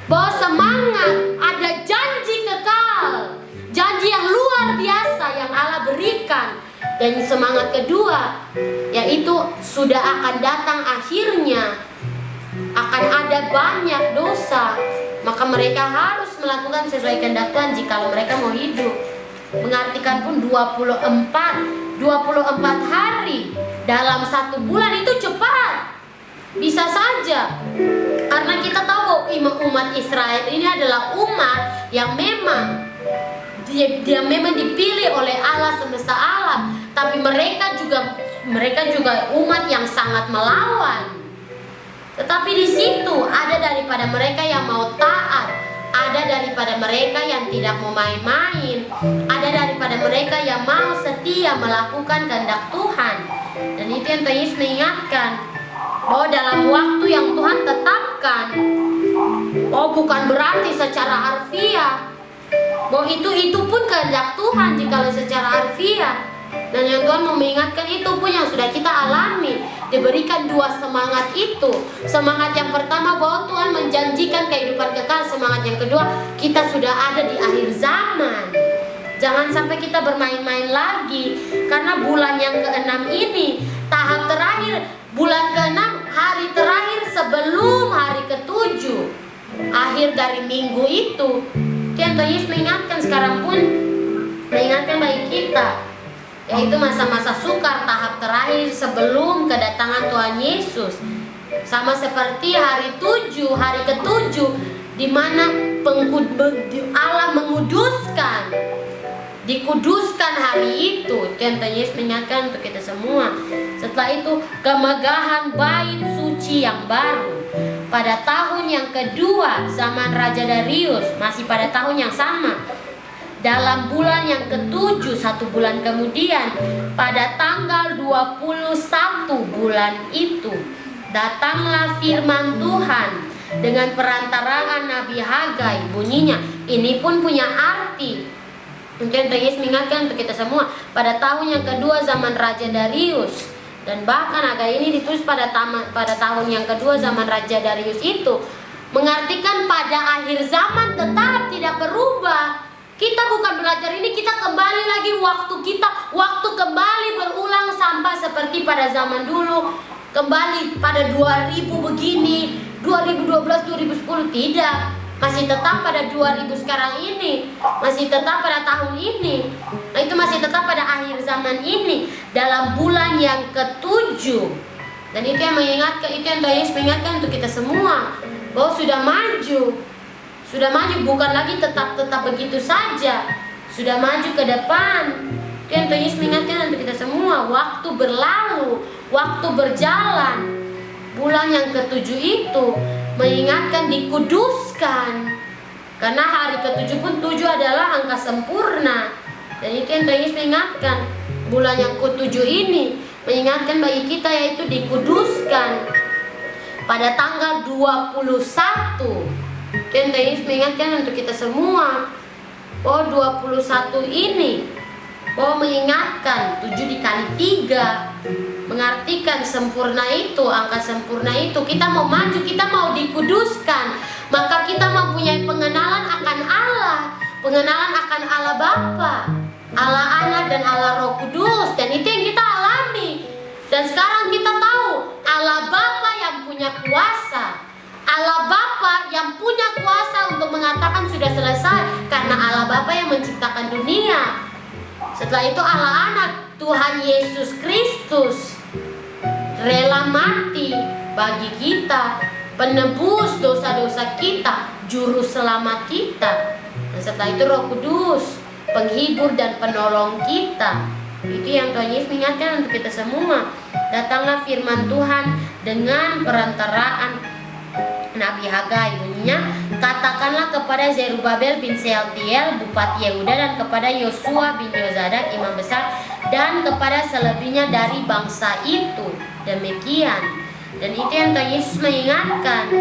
Speaker 1: Bahwa semangat, ada janji kekal, janji yang luar biasa yang Allah berikan. Dan semangat kedua, yaitu sudah akan datang akhirnya, akan ada banyak dosa, maka mereka harus melakukan sesuai kehendak Tuhan jikalau mereka mau hidup. Mengartikan pun 24 hari dalam satu bulan itu cepat. Bisa saja, karena kita tahu umat Israel ini adalah umat yang memang dia memang dipilih oleh Allah semesta alam, tapi mereka juga umat yang sangat melawan. Tetapi di situ ada daripada mereka yang mau taat, ada daripada mereka yang tidak mau main-main, ada daripada mereka yang mau setia melakukan kehendak Tuhan. Dan itu yang Tuhan Yesus mengingatkan, bahwa dalam waktu yang Tuhan tetapkan, bukan berarti secara harfiah, bahwa itu pun kehendak Tuhan jikalau secara harfiah. Dan yang Tuhan mau mengingatkan itu pun yang sudah kita alami. Diberikan dua semangat itu. Semangat yang pertama bahwa Tuhan menjanjikan kehidupan kekal. Semangat yang kedua, kita sudah ada di akhir zaman. Jangan sampai kita bermain-main lagi. Karena bulan yang ke-6 ini, tahap terakhir, bulan ke-6, hari terakhir sebelum hari ke-7, akhir dari minggu itu. Tuhan Yesus mengingatkan sekarang pun, mengingatkan bagi kita, yaitu masa-masa sukar, tahap terakhir sebelum kedatangan Tuhan Yesus. Sama seperti hari ke-7, di mana Allah menguduskan, dikuduskan hari itu. Tuhan Yesus mengingatkan untuk kita semua. Setelah itu kemegahan bait suci yang baru pada tahun yang kedua zaman Raja Darius, masih pada tahun yang sama. Dalam bulan yang ke-7, 1 bulan kemudian, pada tanggal 21 bulan itu, datanglah firman Tuhan dengan perantaraan Nabi Hagai. Bunyinya, ini pun punya arti. Mungkin Tuhan Yesus mengingatkan untuk kita semua, pada tahun yang kedua zaman Raja Darius. Dan bahkan Hagai ini ditulis pada tahun yang kedua zaman Raja Darius itu, mengartikan pada akhir zaman tetap tidak berubah. Kita bukan belajar ini, kita kembali lagi waktu kembali berulang sampai seperti pada zaman dulu, kembali pada 2000 begini, 2012, 2010, tidak. Masih tetap pada 2000 sekarang ini, masih tetap pada tahun ini. Nah, itu masih tetap pada akhir zaman ini, dalam bulan yang ke-7. Dan itu yang mengingatkan, itu yang Tuhan Yesus mengingatkan untuk kita semua, bahwa sudah maju, bukan lagi tetap begitu saja, sudah maju ke depan. Itu yang Tuhan Yesus mengingatkan untuk kita semua. Waktu berlalu, waktu berjalan. Bulan yang ke-7 itu mengingatkan dikuduskan, karena hari ke-7 pun 7 adalah angka sempurna. Dan itu yang Tuhan Yesus mengingatkan. Bulan yang ke-7 ini mengingatkan bagi kita, yaitu dikuduskan pada tanggal 21. Dan Tuhan Yesus mengingatkan untuk kita semua, bahwa 21 ini, bahwa mengingatkan 7 dikali 3 mengartikan sempurna itu, angka sempurna itu. Kita mau maju, kita mau dikuduskan, maka kita mempunyai pengenalan akan Allah, pengenalan akan Allah Bapa, Allah Anak dan Allah Roh Kudus. Dan itu yang kita alami. Dan sekarang kita tahu Allah Bapa yang punya kuasa, Allah Bapa yang punya kuasa untuk mengatakan sudah selesai, karena Allah Bapa yang menciptakan dunia. Setelah itu Allah Anak, Tuhan Yesus Kristus, rela mati bagi kita, penebus dosa-dosa kita, juru selamat kita. Dan setelah itu Roh Kudus, penghibur dan penolong kita. Itu yang Tuhan Yesus mengingatkan untuk kita semua. Datanglah firman Tuhan dengan perantaraan Nabi Hagai. Bunyinya, katakanlah kepada Zerubabel bin Sealtiel bupati Yehuda, dan kepada Yosua bin Yozadak imam besar, dan kepada selebihnya dari bangsa itu, demikian. Dan itu yang Tuhan Yesus mengingatkan,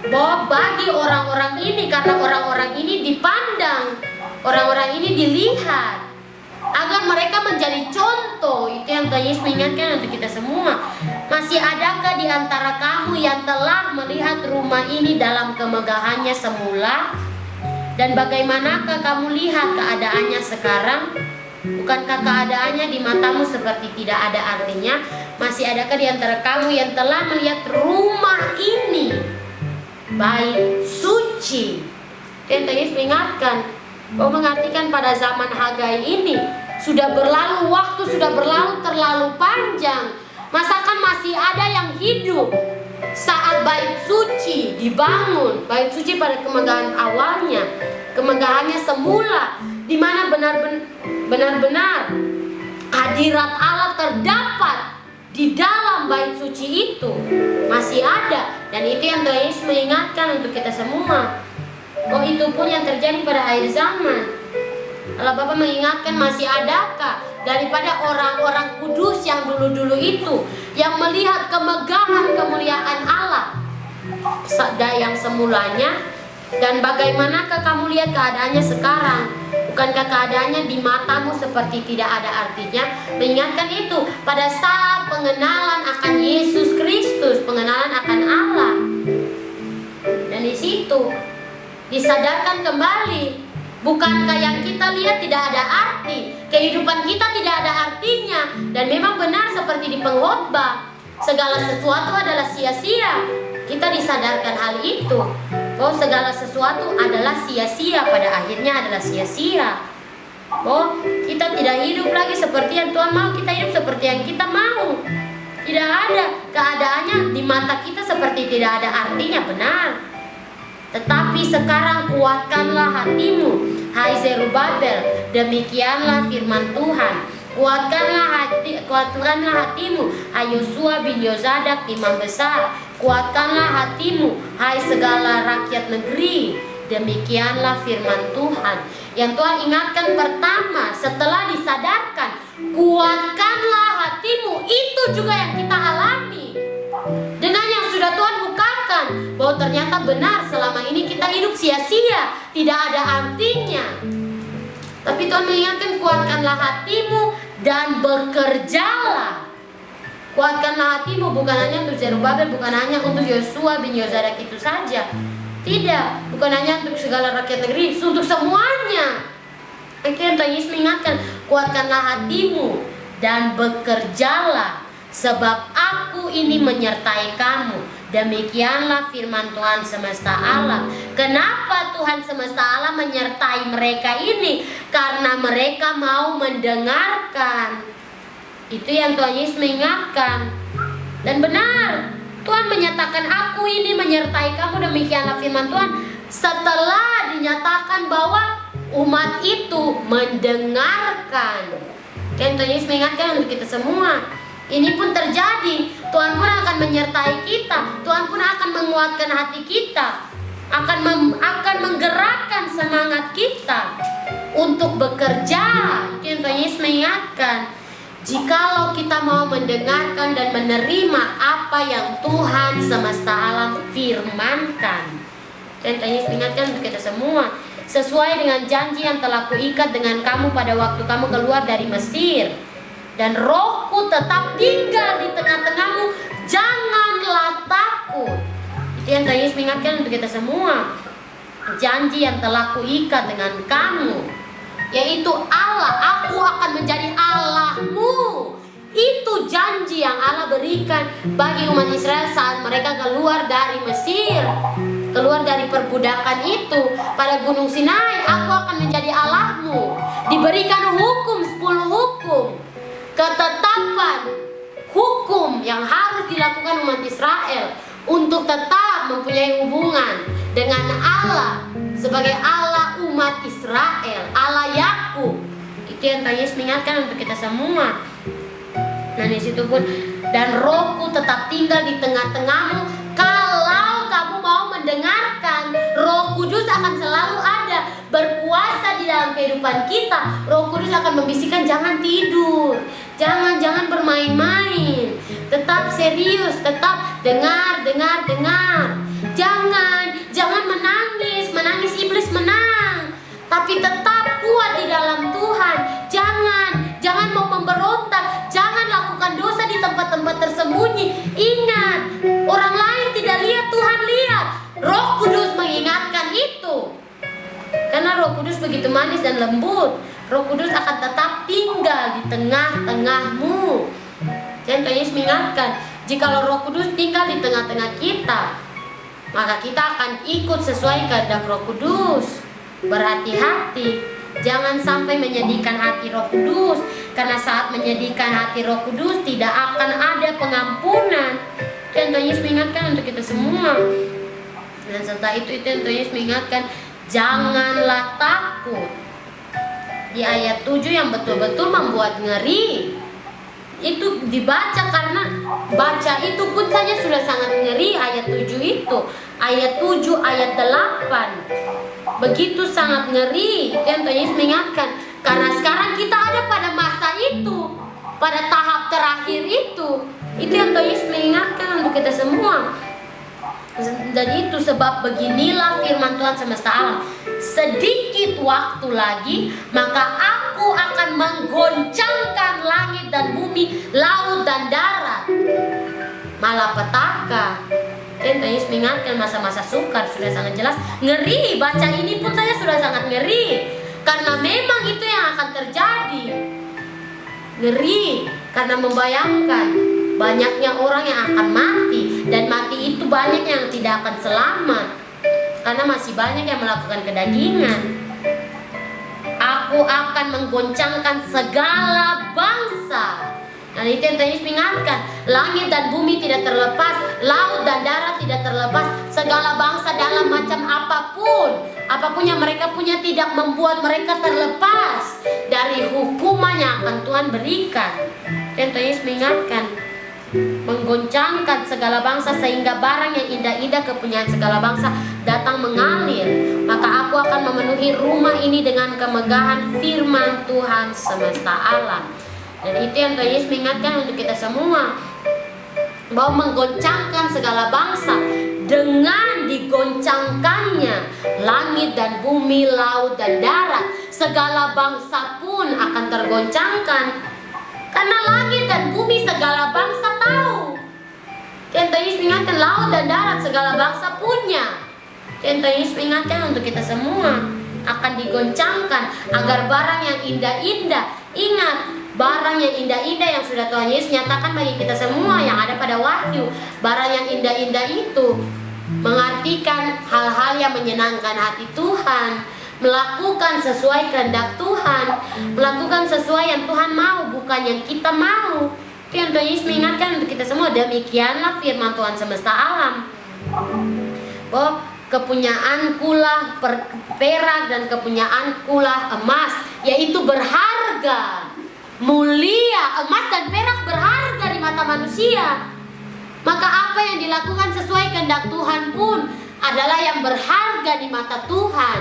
Speaker 1: bahwa bagi orang-orang ini, karena orang-orang ini dipandang, orang-orang ini dilihat, agar mereka menjadi contoh. Itu yang Tuhan Yesus mengingatkan untuk kita semua. Masih adakah di antara kamu yang telah melihat rumah ini dalam kemegahannya semula? Dan bagaimanakah kamu lihat keadaannya sekarang? Bukankah keadaannya di matamu seperti tidak ada artinya? Masih adakah di antara kamu yang telah melihat rumah ini baik suci? Dan Tuhan Yesus mengingatkan, bahwa mengartikan pada zaman Hagai ini sudah berlalu, waktu sudah berlalu terlalu panjang. Masakan masih ada yang hidup saat bait suci dibangun, bait suci pada kemegahan awalnya, kemegahannya semula, di mana benar-benar hadirat Allah terdapat di dalam bait suci itu, masih ada. Dan itu yang Tuhan Yesus mengingatkan untuk kita semua. Oh, itu pun yang terjadi pada akhir zaman. Allah Bapa mengingatkan, masih adakah daripada orang-orang kudus yang dulu-dulu itu, yang melihat kemegahan kemuliaan Allah yang semulanya, dan bagaimanakah kamu lihat keadaannya sekarang? Bukankah keadaannya di matamu seperti tidak ada artinya? Mengingatkan itu pada saat pengenalan akan Yesus Kristus, pengenalan akan Allah. Dan di situ disadarkan kembali, bukankah yang kita lihat tidak ada arti? Kehidupan kita tidak ada artinya. Dan memang benar seperti di pengkhotbah, segala sesuatu adalah sia-sia. Kita disadarkan hal itu, bahwa segala sesuatu adalah sia-sia, pada akhirnya adalah sia-sia. Oh, kita tidak hidup lagi seperti yang Tuhan mau, kita hidup seperti yang kita mau. Tidak ada keadaannya di mata kita seperti tidak ada artinya, benar. Tetapi sekarang kuatkanlah hatimu, hai Zerubabel, demikianlah firman Tuhan. Kuatkanlah hatimu, hai Yosua bin Yozadak, imam besar. Kuatkanlah hatimu, hai segala rakyat negeri, demikianlah firman Tuhan. Yang Tuhan ingatkan pertama setelah disadarkan, kuatkanlah hatimu. Itu juga yang kita alami dengan yang sudah Tuhan bukakan, bahwa ternyata benar selama ini kita hidup sia-sia, tidak ada artinya. Tapi Tuhan mengingatkan, kuatkanlah hatimu dan bekerjalah. Kuatkanlah hatimu bukan hanya untuk Zerubabel, bukan hanya untuk Yosua bin Yozadak itu saja. Tidak, bukan hanya untuk segala rakyat negeri, untuk semuanya. Akhirnya Tuhan Yesus mengingatkan, kuatkanlah hatimu dan bekerjalah, sebab aku ini menyertai kamu. Demikianlah firman Tuhan semesta alam. Kenapa Tuhan semesta alam menyertai mereka ini? Karena mereka mau mendengarkan. Itu yang Tuhan Yesus mengingatkan. Dan benar, Tuhan menyatakan aku ini menyertai kamu, demikianlah firman Tuhan, setelah dinyatakan bahwa umat itu mendengarkan. Dan Tuhan Yesus mengingatkan untuk kita semua, ini pun terjadi. Tuhan pun akan menyertai kita, Tuhan pun akan menguatkan hati kita, akan menggerakkan semangat kita untuk bekerja. Itu yang Tuhan Yesus mengingatkan. Jikalau kita mau mendengarkan dan menerima apa yang Tuhan semesta alam firmankan. Dan Tuhan Yesus ingatkan untuk kita semua, sesuai dengan janji yang telah kuikat dengan kamu pada waktu kamu keluar dari Mesir, dan Rohku tetap tinggal di tengah-tengahmu, janganlah takut. Itu yang Tuhan Yesus ingatkan untuk kita semua. Janji yang telah kuikat dengan kamu, yaitu Allah, aku akan menjadi Allahmu. Itu janji yang Allah berikan bagi umat Israel saat mereka keluar dari Mesir, keluar dari perbudakan itu pada Gunung Sinai. Aku akan menjadi Allahmu. Diberikan hukum, 10 hukum, ketetapan hukum yang harus dilakukan umat Israel untuk tetap mempunyai hubungan dengan Allah sebagai Allah umat Israel, Allah Yakub. Itu yang Tuhan Yesus mengingatkan untuk kita semua. Nah, di situ pun, dan Rohku tetap tinggal di tengah-tengahmu. Kalau kamu mau mendengarkan, Roh Kudus akan selalu ada, berkuasa di dalam kehidupan kita. Roh Kudus akan membisikkan, jangan tidur, jangan bermain-main, tetap serius, tetap dengar. Jangan menangis iblis menang, tapi tetap kuat di dalam Tuhan. Jangan mau memberontak, jangan lakukan dosa di tempat-tempat tersembunyi. Ingat, orang lain tidak lihat, Tuhan lihat. Roh Kudus mengingatkan itu. Karena Roh Kudus begitu manis dan lembut, Roh Kudus akan tetap tinggal di tengah-tengahmu. Dan Tuhan Yesus mengingatkan, jikalau Roh Kudus tinggal di tengah-tengah kita, maka kita akan ikut sesuai kehendak Roh Kudus. Berhati-hati, jangan sampai menyedihkan hati Roh Kudus, karena saat menyedihkan hati Roh Kudus tidak akan ada pengampunan. Dan Tuhan Yesus mengingatkan untuk kita semua. Dan setelah itu Tuhan Yesus mengingatkan, janganlah takut. Di ayat 7 yang betul-betul membuat ngeri. itu dibaca, karena baca itu pun saja sudah sangat ngeri. Ayat 7 itu, ayat 7, ayat 8, begitu sangat ngeri. Itu yang Tuhan Yesus mengingatkan. Karena sekarang kita ada pada masa itu, pada tahap terakhir itu yang Tuhan Yesus mengingatkan untuk kita semua. Dan itu sebab beginilah firman Tuhan semesta alam, sedikit waktu lagi maka aku akan menggoncangkan langit dan bumi, laut dan darat, malapetaka. Tuhan Yesus mengingatkan masa-masa sukar sudah sangat jelas. Ngeri, baca ini pun saya sudah sangat ngeri, karena memang itu yang akan terjadi. Ngeri karena membayangkan banyaknya orang yang akan mati, dan mati itu banyak yang tidak akan selamat karena masih banyak yang melakukan kedagingan. Aku akan menggoncangkan segala bangsa. Dan itu yang Tuhan Yesus mengingatkan, langit dan bumi tidak terlepas, laut dan darat tidak terlepas, segala bangsa dalam macam apapun yang mereka punya tidak membuat mereka terlepas dari hukuman yang akan Tuhan berikan. Dan Tuhan Yesus mengingatkan, menggoncangkan segala bangsa sehingga barang yang indah-indah kepunyaan segala bangsa datang mengalir. Maka aku akan memenuhi rumah ini dengan kemegahan firman Tuhan semesta alam. Dan itu yang Tuhan Yesus mengingatkan untuk kita semua, bahwa menggoncangkan segala bangsa, dengan digoncangkannya langit dan bumi, laut dan darat, segala bangsa pun akan tergoncangkan. Karena langit dan bumi segala bangsa tahu. Dan Tuhan Yesus mengingatkan, laut dan darat segala bangsa punya. Dan Tuhan Yesus mengingatkan untuk kita semua akan digoncangkan agar barang yang indah-indah, ingat, barang yang indah-indah yang sudah Tuhan Yesus nyatakan bagi kita semua yang ada pada Wahyu. Barang yang indah-indah itu mengartikan hal-hal yang menyenangkan hati Tuhan, melakukan sesuai kehendak Tuhan, melakukan sesuai yang Tuhan mau, bukan yang kita mau. Itu yang Tuhan Yesus mengingatkan untuk kita semua. Demikianlah firman Tuhan semesta alam, bahwa kepunyaanku lah perak dan kepunyaanku lah emas, yaitu berharga, mulia. Emas dan perak berharga di mata manusia. Maka apa yang dilakukan sesuai kehendak Tuhan pun adalah yang berharga di mata Tuhan.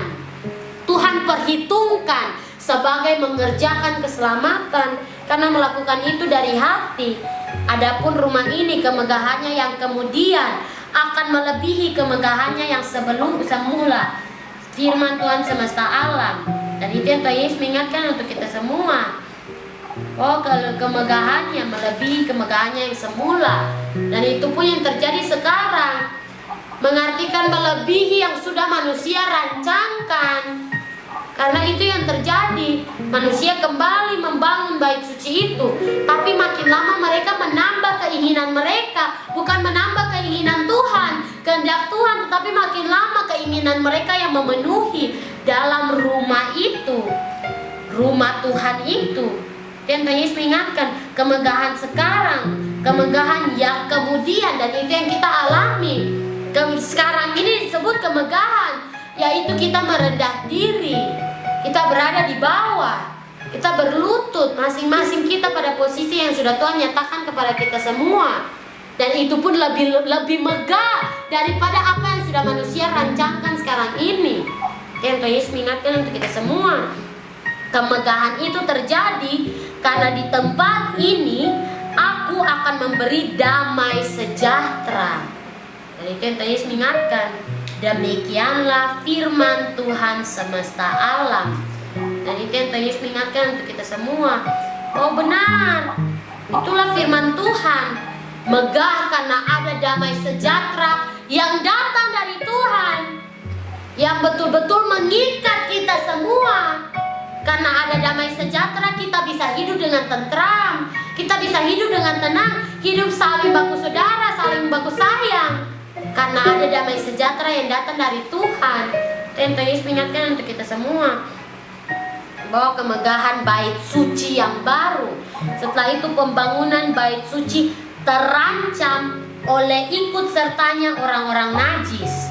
Speaker 1: Tuhan perhitungkan sebagai mengerjakan keselamatan, karena melakukan itu dari hati. Adapun rumah ini kemegahannya yang kemudian akan melebihi kemegahannya yang semula. Firman Tuhan semesta alam. Dan itu yang Tuhan Yesus mengingatkan untuk kita semua. Oh, kalau kemegahannya melebihi kemegahannya yang semula. Dan itu pun yang terjadi sekarang, mengartikan melebihi yang sudah manusia rancangkan. Karena itu yang terjadi, manusia kembali membangun bait suci itu, tapi makin lama mereka menambah keinginan mereka, bukan menambah keinginan Tuhan, kehendak Tuhan, tetapi makin lama keinginan mereka yang memenuhi dalam rumah itu, rumah Tuhan itu. Dan Tuhan Yesus mengingatkan, kemegahan sekarang, kemegahan yang kemudian, dan itu yang kita alami. Sekarang ini disebut kemegahan, yaitu kita merendah diri, kita berada di bawah, kita berlutut, masing-masing kita pada posisi yang sudah Tuhan nyatakan kepada kita semua. Dan itu pun lebih megah daripada apa yang sudah manusia rancangkan sekarang ini. Yang Tuhan Yesus mengingatkan untuk kita semua, kemegahan itu terjadi karena di tempat ini aku akan memberi damai sejahtera. Dan itu yang Tuhan Yesus mengingatkan, demikianlah firman Tuhan semesta alam. Dan itu yang Tuhan Yesus mengingatkan untuk kita semua. Oh benar, itulah firman Tuhan, megah karena ada damai sejahtera yang datang dari Tuhan, yang betul-betul mengikat kita semua. Karena ada damai sejahtera, kita bisa hidup dengan tentram, kita bisa hidup dengan tenang, hidup saling baku saudara, saling baku sayang. Karena ada damai sejahtera yang datang dari Tuhan. Dan Tuhan Yesus mengingatkan untuk kita semua bahwa kemegahan bait suci yang baru, setelah itu pembangunan bait suci terancam oleh ikut sertanya orang-orang najis.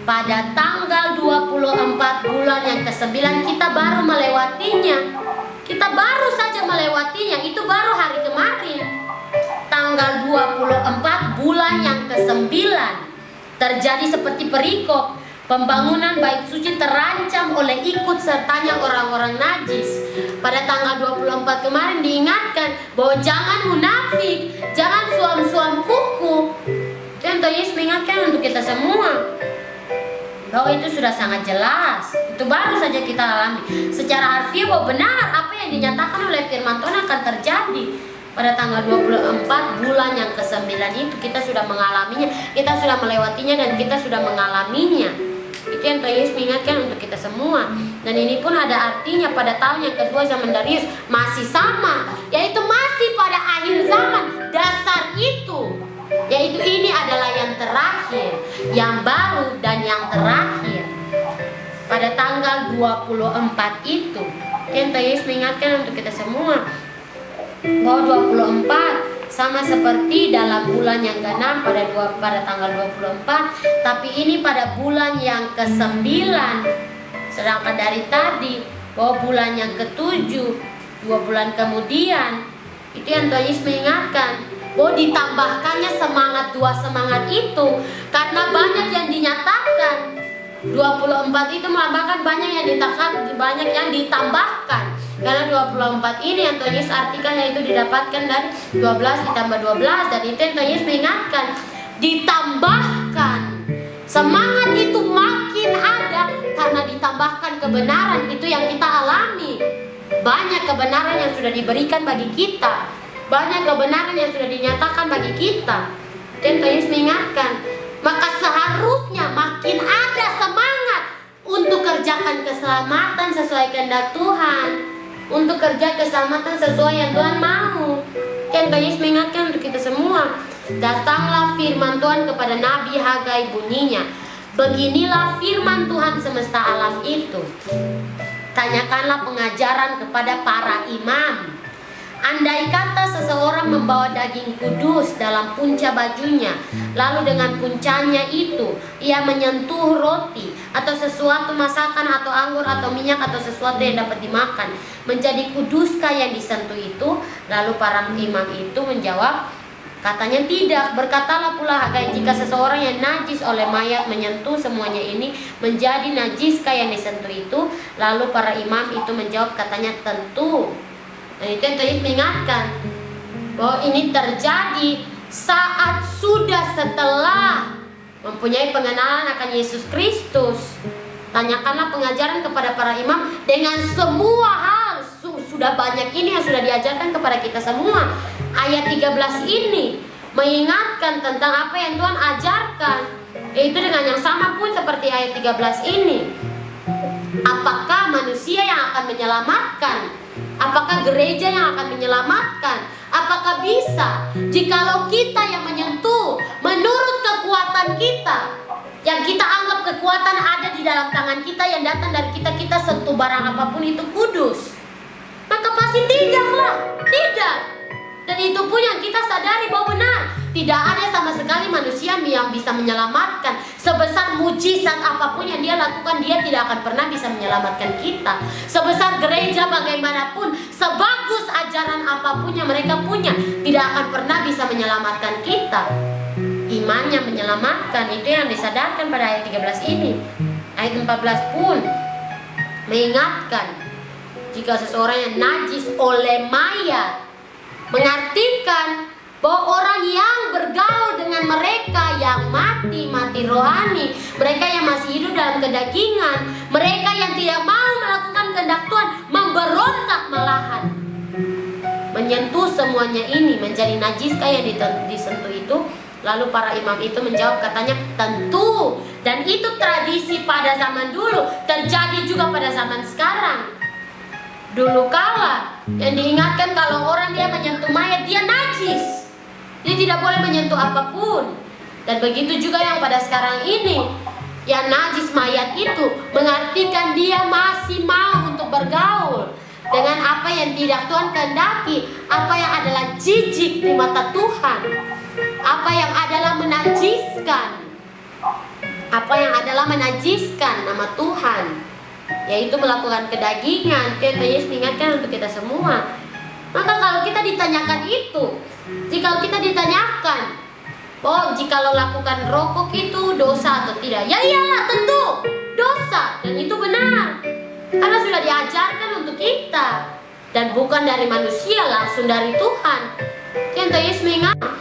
Speaker 1: Pada tanggal 24 bulan yang ke-9 kita baru melewatinya. Kita baru saja melewatinya, itu baru hari kemarin. Tanggal 24 bulan yang ke-9 terjadi seperti perikop. Pembangunan bait suci terancam oleh ikut sertanya orang-orang najis. Pada tanggal 24 kemarin diingatkan bahwa jangan munafik, jangan suam-suam kuku. Dan Tuhan Yesus mengingatkan untuk kita semua bahwa itu sudah sangat jelas. Itu baru saja kita alami secara harfiah bahwa benar apa yang dinyatakan oleh firman Tuhan akan terjadi. Pada tanggal 24 bulan yang ke-9 itu kita sudah mengalaminya, kita sudah melewatinya, dan kita sudah mengalaminya. Itu yang Tuhan Yesus mengingatkan untuk kita semua. Dan ini pun ada artinya pada tahun yang kedua zaman Darius masih sama, yaitu masih pada akhir zaman. Dasar itu, yaitu ini adalah yang terakhir, yang baru dan yang terakhir. Pada tanggal 24 itu yang Tuhan Yesus mengingatkan untuk kita semua bahwa 24 sama seperti dalam bulan yang ke-6 pada tanggal 24, tapi ini pada bulan yang ke-9. Sedangkan dari tadi bahwa bulan yang ke-7, 2 bulan kemudian, itu yang Tuhan Yesus mengingatkan bahwa ditambahkannya semangat itu karena banyak yang dinyatakan. 24 itu melambangkan banyak yang ditambahkan. Karena 24 ini yang Tuhan Yesus artikan, yaitu didapatkan dari 12 ditambah 12. Dan itu yang Tuhan Yesus mengingatkan, ditambahkan. Semangat itu makin ada karena ditambahkan kebenaran. Itu yang kita alami. Banyak kebenaran yang sudah diberikan bagi kita, banyak kebenaran yang sudah dinyatakan bagi kita. Dan Tuhan Yesus mengingatkan, maka seharusnya makin ada semangat untuk kerjakan keselamatan sesuai kehendak Tuhan, untuk kerja keselamatan sesuai yang Tuhan mau. Kan Tuhan Yesus mengingatkan untuk kita semua. Datanglah firman Tuhan kepada Nabi Hagai, bunyinya, beginilah firman Tuhan semesta alam itu. Tanyakanlah pengajaran kepada para imam. Andai kata seseorang membawa daging kudus dalam punca bajunya, lalu dengan puncanya itu ia menyentuh roti atau sesuatu masakan atau anggur atau minyak atau sesuatu yang dapat dimakan, menjadi kuduskah yang disentuh itu? Lalu para imam itu menjawab, katanya tidak. Berkatalah pula Hagai, jika seseorang yang najis oleh mayat menyentuh semuanya ini, menjadi najiskah yang disentuh itu? Lalu para imam itu menjawab, katanya tentu. Dan itu yang tadi mengingatkan bahwa ini terjadi saat sudah setelah mempunyai pengenalan akan Yesus Kristus. Tanyakanlah pengajaran kepada para imam dengan semua hal. Sudah banyak ini yang sudah diajarkan kepada kita semua. Ayat 13 ini mengingatkan tentang apa yang Tuhan ajarkan, yaitu dengan yang sama pun seperti ayat 13 ini. Apakah manusia yang akan menyelamatkan? Apakah gereja yang akan menyelamatkan? Apakah bisa jikalau kita yang menyentuh menurut kekuatan kita, yang kita anggap kekuatan ada di dalam tangan kita, yang datang dari kita sentuh barang apapun itu kudus? Maka pasti tidaklah. Tidak. Dan itu pun yang kita sadari bahwa benar, tidak ada sama sekali manusia yang bisa menyelamatkan. Sebesar mujizat apapun yang dia lakukan, dia tidak akan pernah bisa menyelamatkan kita. Sebesar gereja bagaimanapun, sebagus ajaran apapun yang mereka punya, tidak akan pernah bisa menyelamatkan kita. Iman yang menyelamatkan, itu yang disadarkan pada ayat 13 ini. Ayat 14 pun mengingatkan, jika seseorang yang najis oleh mayat, mengartikan bahwa orang yang bergaul dengan mereka yang mati rohani, mereka yang masih hidup dalam kedagingan, mereka yang tidak mau melakukan kehendak Tuhan, memberontak malahan, menyentuh semuanya ini, menjadi najiskah yang disentuh itu? Lalu para imam itu menjawab, katanya tentu. Dan itu tradisi pada zaman dulu, terjadi juga pada zaman sekarang. Dulu kala yang diingatkan, kalau orang dia menyentuh mayat, dia najis, dia tidak boleh menyentuh apapun. Dan begitu juga yang pada sekarang ini, yang najis mayat itu mengartikan dia masih mau untuk bergaul dengan apa yang tidak Tuhan kehendaki, apa yang adalah jijik di mata Tuhan, apa yang adalah menajiskan, apa yang adalah menajiskan nama Tuhan. yaitu melakukan kedagingan. Tuhan Yesus mengingatkan untuk kita semua. Maka kalau kita ditanyakan itu, jika kita ditanyakan, oh jika lo lakukan rokok itu dosa atau tidak? Ya iyalah, tentu dosa, dan itu benar, karena sudah diajarkan untuk kita, dan bukan dari manusia, langsung dari Tuhan. Tuhan Yesus mengingatkan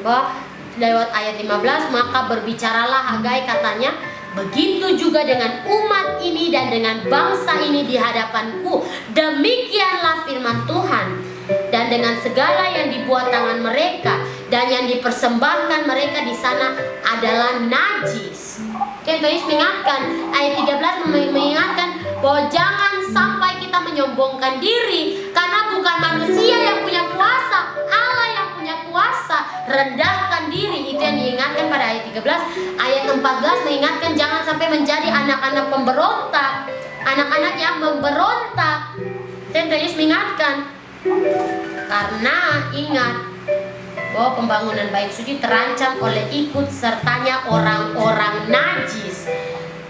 Speaker 1: bahwa lewat ayat 15, maka berbicaralah Hagai, katanya, begitu juga dengan umat ini dan dengan bangsa ini di hadapanku. Demikianlah firman Tuhan. Dan dengan segala yang dibuat tangan mereka dan yang dipersembahkan mereka di sana adalah najis. Tuhan Yesus mengingatkan, ayat 13 mengingatkan bahwa jangan sampai kita menyombongkan diri, karena bukan manusia yang punya kuasa, Allah yang punya kuasa. Rendahkan diri, itu yang diingatkan pada ayat 13. Ayat 14 mengingatkan jangan sampai menjadi anak-anak pemberontak, anak-anak yang memberontak. Tuhan Yesus mengingatkan, karena ingat bahwa pembangunan bait suci terancam oleh ikut sertanya orang-orang najis.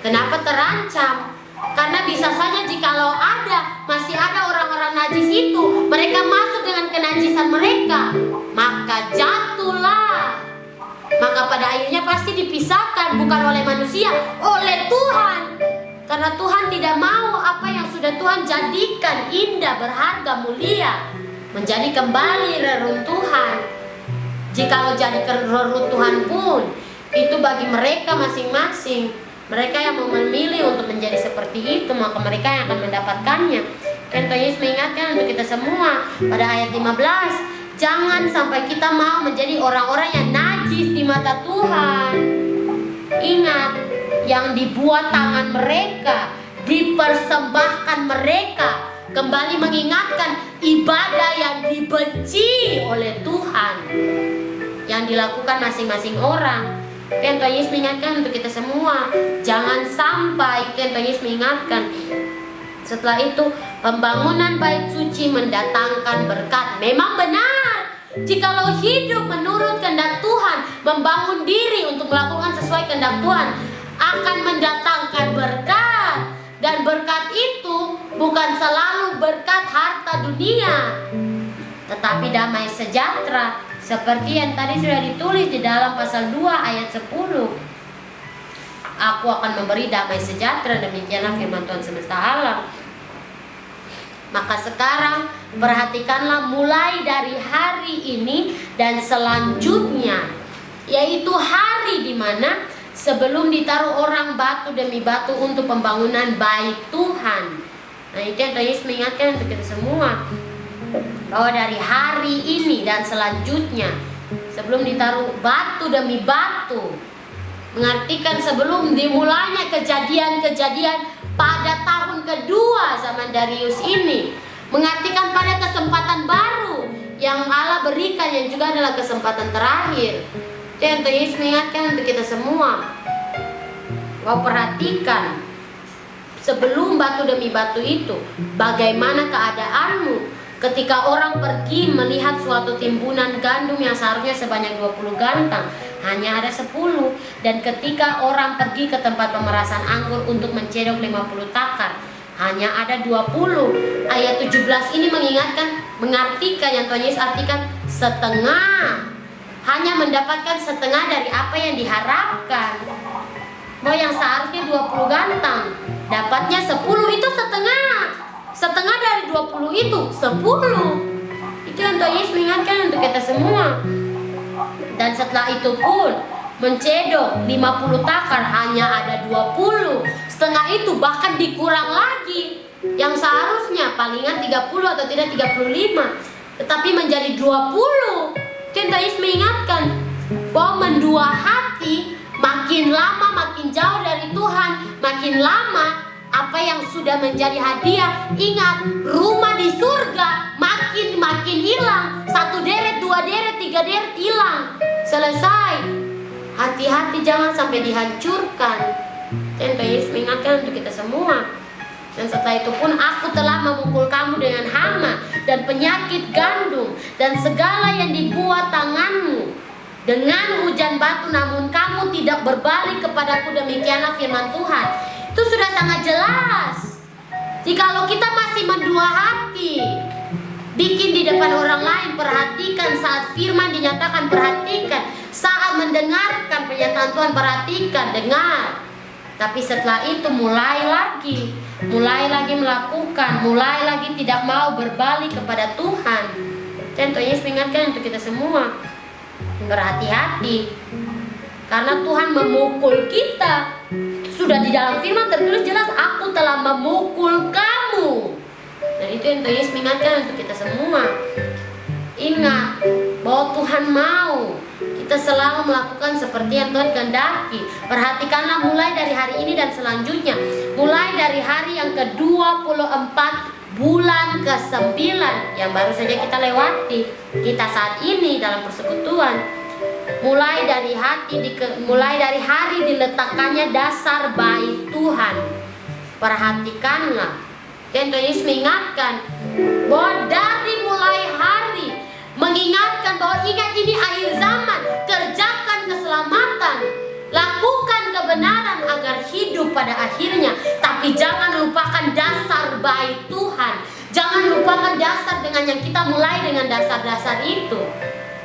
Speaker 1: Kenapa terancam? Karena bisa saja jikalau masih ada orang-orang najis itu, mereka masuk dengan kenajisan mereka, maka jatuhlah. Maka pada akhirnya pasti dipisahkan, bukan oleh manusia, oleh Tuhan. Karena Tuhan tidak mau apa yang sudah Tuhan jadikan indah, berharga, mulia menjadi kembali reruntuhan. Jikalau jadi reruntuhan pun, itu bagi mereka masing-masing. Mereka yang memilih untuk menjadi seperti itu, maka mereka yang akan mendapatkannya. Tuhan Yesus mengingatkan untuk kita semua pada ayat 15, jangan sampai kita mau menjadi orang-orang yang najis di mata Tuhan. Ingat, yang dibuat tangan mereka, dipersembahkan mereka, kembali mengingatkan ibadah yang dibenci oleh Tuhan, yang dilakukan masing-masing orang. Tuhan Yesus mengingatkan untuk kita semua, jangan sampai. Tuhan Yesus mengingatkan, setelah itu pembangunan bait suci mendatangkan berkat. Memang benar, jikalau hidup menurut kehendak Tuhan, membangun diri untuk melakukan sesuai kehendak Tuhan, akan mendatangkan berkat. Dan berkat itu bukan selalu berkat harta dunia, tetapi damai sejahtera, seperti yang tadi sudah ditulis di dalam pasal 2 ayat 10. Aku akan memberi damai sejahtera, demikianlah firman Tuhan semesta alam. Maka sekarang perhatikanlah mulai dari hari ini dan selanjutnya, yaitu hari di mana sebelum ditaruh orang batu demi batu untuk pembangunan bait Tuhan. Nah, itu yang Yesus mengingatkan untuk kita semua, bahwa dari hari ini dan selanjutnya, sebelum ditaruh batu demi batu, mengartikan sebelum dimulainya kejadian-kejadian pada tahun kedua zaman Darius ini, mengartikan pada kesempatan baru yang Allah berikan, yang juga adalah kesempatan terakhir. Itu yang Yesus mengingatkan untuk kita semua, bahwa perhatikan sebelum batu demi batu itu, bagaimana keadaanmu ketika orang pergi melihat suatu timbunan gandum yang seharusnya sebanyak 20 gantang, hanya ada 10. Dan ketika orang pergi ke tempat pemerasan anggur untuk mencedok 50 takar, hanya ada 20. Ayat 17 ini mengartikan, yang Tuhan Yesus artikan setengah, hanya mendapatkan setengah dari apa yang diharapkan. Bahwa yang seharusnya 20 gantang, dapatnya 10, itu setengah. Setengah dari 20 itu 10. Itu yang Tuhan Yesus mengingatkan untuk kita semua. Dan setelah itu pun mencedok 50 takar, hanya ada 20. Setengah itu bahkan dikurang lagi, yang seharusnya palingan 30 atau tidak 35, tetapi menjadi 20. Tuhan Yesus mengingatkan bahwa mendua hati, makin lama makin jauh dari Tuhan, makin lama apa yang sudah menjadi hadiah, ingat, rumah di surga makin hilang. 1 deret, 2 deret, 3 deret hilang, selesai. Hati-hati jangan sampai dihancurkan. Dan Yesus mengingatkan untuk kita semua. Dan setelah itu pun, aku telah memukul kamu dengan hama dan penyakit gandum dan segala yang dibuat tanganmu dengan hujan batu, namun kamu tidak berbalik kepadaku. Demikianlah firman Tuhan. Itu sudah sangat jelas. Jikalau kita masih mendua hati, bikin di depan orang lain, perhatikan saat firman dinyatakan, perhatikan saat mendengarkan pernyataan Tuhan, perhatikan, dengar. Tapi setelah itu mulai lagi melakukan, mulai lagi tidak mau berbalik kepada Tuhan. Contohnya ingatkan untuk kita semua, berhati-hati, karena Tuhan memukul kita. Sudah di dalam firman tertulis jelas, aku telah memukul kamu. Dan itu yang Yesus ingatkan untuk kita semua. Ingat bahwa Tuhan mau kita selalu melakukan seperti yang Tuhan kehendaki. Perhatikanlah mulai dari hari ini dan selanjutnya, mulai dari hari yang ke-24 bulan ke-9 yang baru saja kita lewati, kita saat ini dalam persekutuan. Mulai dari hari diletakkannya dasar bait Tuhan. Perhatikanlah. Dan Tuhan Yesus mengingatkan bahwa dari mulai hari, mengingatkan bahwa ingat ini akhir zaman, kerjakan keselamatan, lakukan kebenaran agar hidup pada akhirnya. Tapi jangan lupakan dasar bait Tuhan. Jangan lupakan dasar dengan yang kita mulai dengan dasar-dasar itu.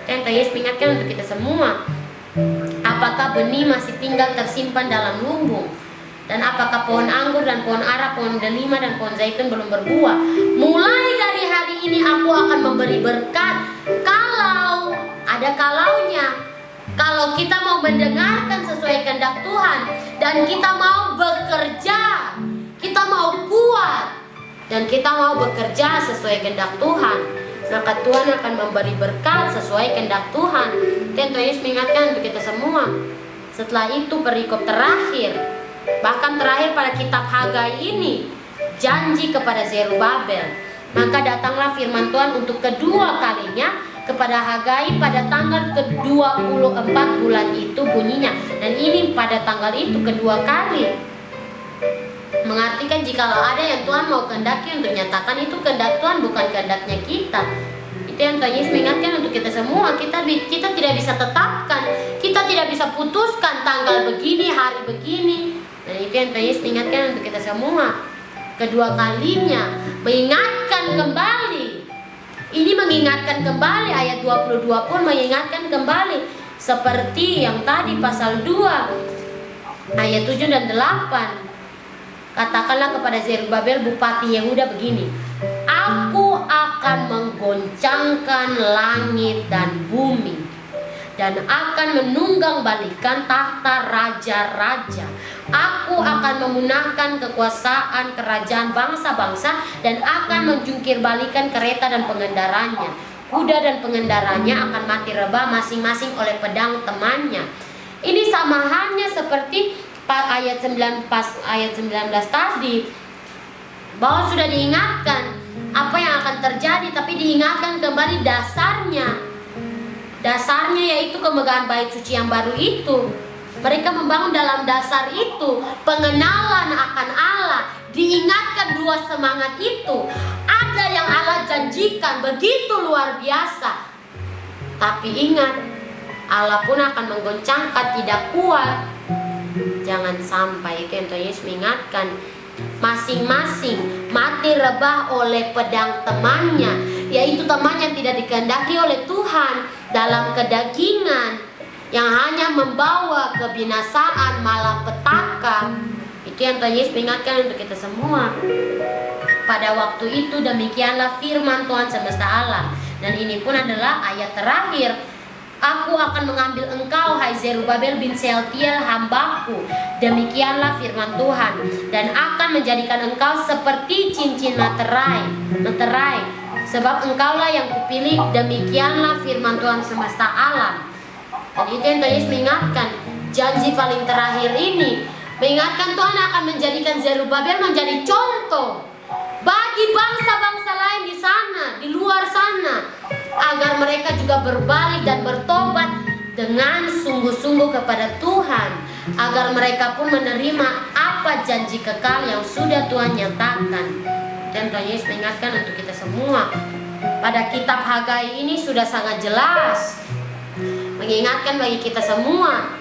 Speaker 1: Dan Tuhan Yesus mengingatkan untuk kita semua, apakah benih masih tinggal tersimpan dalam lumbung? Dan apakah pohon anggur dan pohon ara, pohon delima dan pohon zaitun belum berbuah? Mulai dari hari ini aku akan memberi berkat. Kalau ada kalaunya, kalau kita mau mendengarkan sesuai kehendak Tuhan, dan kita mau bekerja, kita mau kuat, dan kita mau bekerja sesuai kehendak Tuhan, maka Tuhan akan memberi berkat sesuai kehendak Tuhan. Dan Tuhan Yesus mengingatkan untuk kita semua. Setelah itu perikop terakhir, bahkan terakhir pada kitab Hagai ini, janji kepada Zerubabel. Maka datanglah firman Tuhan untuk kedua kalinya kepada Hagai pada tanggal ke-24 bulan itu bunyinya. Dan ini pada tanggal itu kedua kali. Mengartikan jikalau ada yang Tuhan mau kehendaki untuk nyatakan, itu kehendak Tuhan, bukan kehendaknya kita. Itu yang Tuhan Yesus mengingatkan untuk kita semua. Kita tidak bisa tetapkan, kita tidak bisa putuskan tanggal begini, hari begini. Dan itu yang Tuhan Yesus mengingatkan untuk kita semua. Kedua kalinya mengingatkan kembali. Ini mengingatkan kembali, ayat 22 pun mengingatkan kembali, seperti yang tadi pasal 2 ayat 7 dan 8. Katakanlah kepada Zerubabel bupati Yehuda begini, aku akan menggoncangkan langit dan bumi, dan akan menunggang balikan tahta raja-raja. Aku akan memunahkan kekuasaan kerajaan bangsa-bangsa, dan akan menjungkir balikan kereta dan pengendaranya. Kuda dan pengendaranya akan mati rebah masing-masing oleh pedang temannya. Ini sama halnya seperti ayat 19 tadi, bahwa sudah diingatkan apa yang akan terjadi, tapi diingatkan kembali dasarnya. Dasarnya yaitu kemegahan bait suci yang baru itu. Mereka membangun dalam dasar itu, pengenalan akan Allah. Diingatkan dua semangat itu. Ada yang Allah janjikan begitu luar biasa, tapi ingat, Allah pun akan menggoncangkan, tidak kuat. Jangan sampai, itu yang Tuhan Yesus mengingatkan, masing-masing mati rebah oleh pedang temannya, yaitu teman yang tidak dikehendaki oleh Tuhan, dalam kedagingan yang hanya membawa kebinasaan, malapetaka. Itu yang Tuhan Yesus mengingatkan untuk kita semua. Pada waktu itu demikianlah firman Tuhan semesta alam. Dan ini pun adalah ayat terakhir. Aku akan mengambil engkau, hai Zerubabel bin Sealtiel, hambaku. Demikianlah firman Tuhan. Dan akan menjadikan engkau seperti cincin meterai. Sebab engkaulah yang kupilih. Demikianlah firman Tuhan semesta alam. Dan itu yang Tuhan Yesus mengingatkan. Janji paling terakhir ini mengingatkan Tuhan akan menjadikan Zerubabel menjadi contoh bagi bangsa-bangsa lain di sana, di luar sana, agar mereka juga berbalik dan bertobat dengan sungguh-sungguh kepada Tuhan, agar mereka pun menerima apa janji kekal yang sudah Tuhan nyatakan. Dan Tuhan Yesus mengingatkan untuk kita semua. Pada kitab Hagai ini sudah sangat jelas mengingatkan bagi kita semua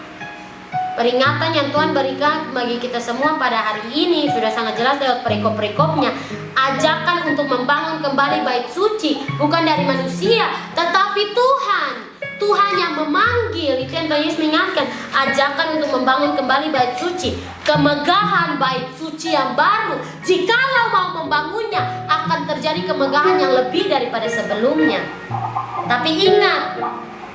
Speaker 1: Peringatan yang Tuhan berikan bagi kita semua pada hari ini sudah sangat jelas lewat perikop-perikopnya. Ajakan untuk membangun kembali bait suci bukan dari manusia, tetapi Tuhan. Tuhan yang memanggil. Itu yang Tuhan Yesus mengingatkan. Ajakan untuk membangun kembali bait suci, kemegahan bait suci yang baru. Jikalau mau membangunnya, akan terjadi kemegahan yang lebih daripada sebelumnya. Tapi ingat,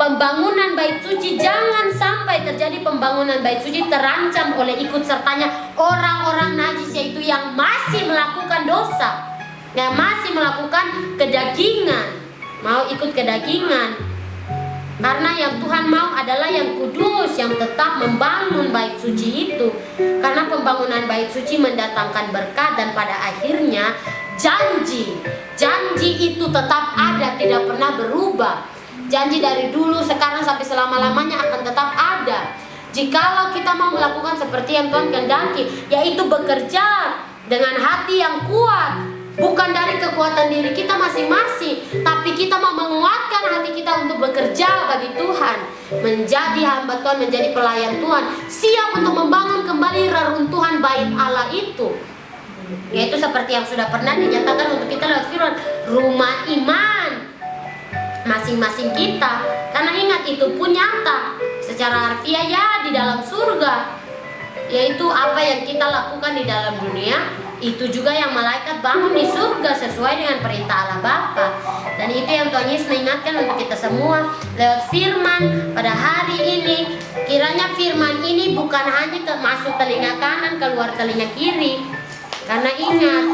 Speaker 1: pembangunan bait suci, jangan sampai terjadi pembangunan bait suci terancam oleh ikut sertanya orang-orang najis, yaitu yang masih melakukan dosa, yang masih melakukan kedagingan, mau ikut kedagingan. Karena yang Tuhan mau adalah yang kudus, yang tetap membangun bait suci itu. Karena pembangunan bait suci mendatangkan berkat, dan pada akhirnya janji itu tetap ada, tidak pernah berubah. Janji dari dulu, sekarang, sampai selama-lamanya akan tetap ada. Jikalau kita mau melakukan seperti yang Tuhan kehendaki, yaitu bekerja dengan hati yang kuat, bukan dari kekuatan diri kita masing-masing, tapi kita mau menguatkan hati kita untuk bekerja bagi Tuhan, menjadi hamba Tuhan, menjadi pelayan Tuhan, siap untuk membangun kembali reruntuhan bait Allah itu. Yaitu seperti yang sudah pernah dinyatakan untuk kita lewat firman, rumah iman masing-masing kita. Karena ingat, itu pun nyata secara harfiah ya di dalam surga. Yaitu apa yang kita lakukan di dalam dunia, itu juga yang malaikat bangun di surga sesuai dengan perintah Allah Bapa. Dan itu yang Tuhan Yesus mengingatkan untuk kita semua lewat firman pada hari ini. Kiranya firman ini bukan hanya masuk telinga kanan, keluar telinga kiri. Karena ingat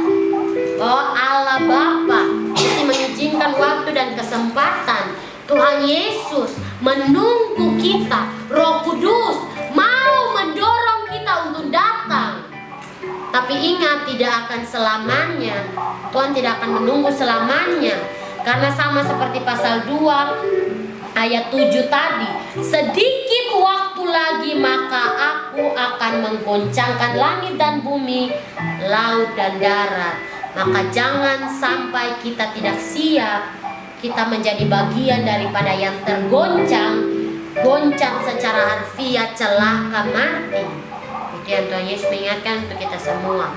Speaker 1: bahwa Allah Bapa masih mengizinkan waktu dan kesempatan. Tuhan Yesus menunggu kita. Roh Kudus mau mendorong kita untuk datang. Tapi ingat, tidak akan selamanya. Tuhan tidak akan menunggu selamanya. Karena sama seperti pasal 2 ayat 7 tadi, sedikit waktu lagi maka aku akan menggoncangkan langit dan bumi, laut dan darat. Maka jangan sampai kita tidak siap, kita menjadi bagian daripada yang tergoncang, goncang secara harfiah, celaka, mati. Itu yang Tuhan Yesus mengingatkan untuk kita semua.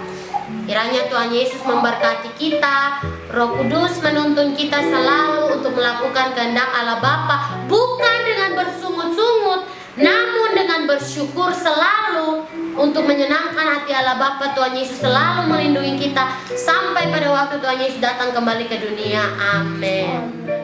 Speaker 1: Kiranya Tuhan Yesus memberkati kita. Roh Kudus menuntun kita selalu untuk melakukan kehendak Allah Bapa, bukan dengan bersungut-sungut, namun dengan bersyukur selalu untuk menyenangkan hati Allah Bapa. Tuhan Yesus selalu melindungi kita sampai pada waktu Tuhan Yesus datang kembali ke dunia. Amin.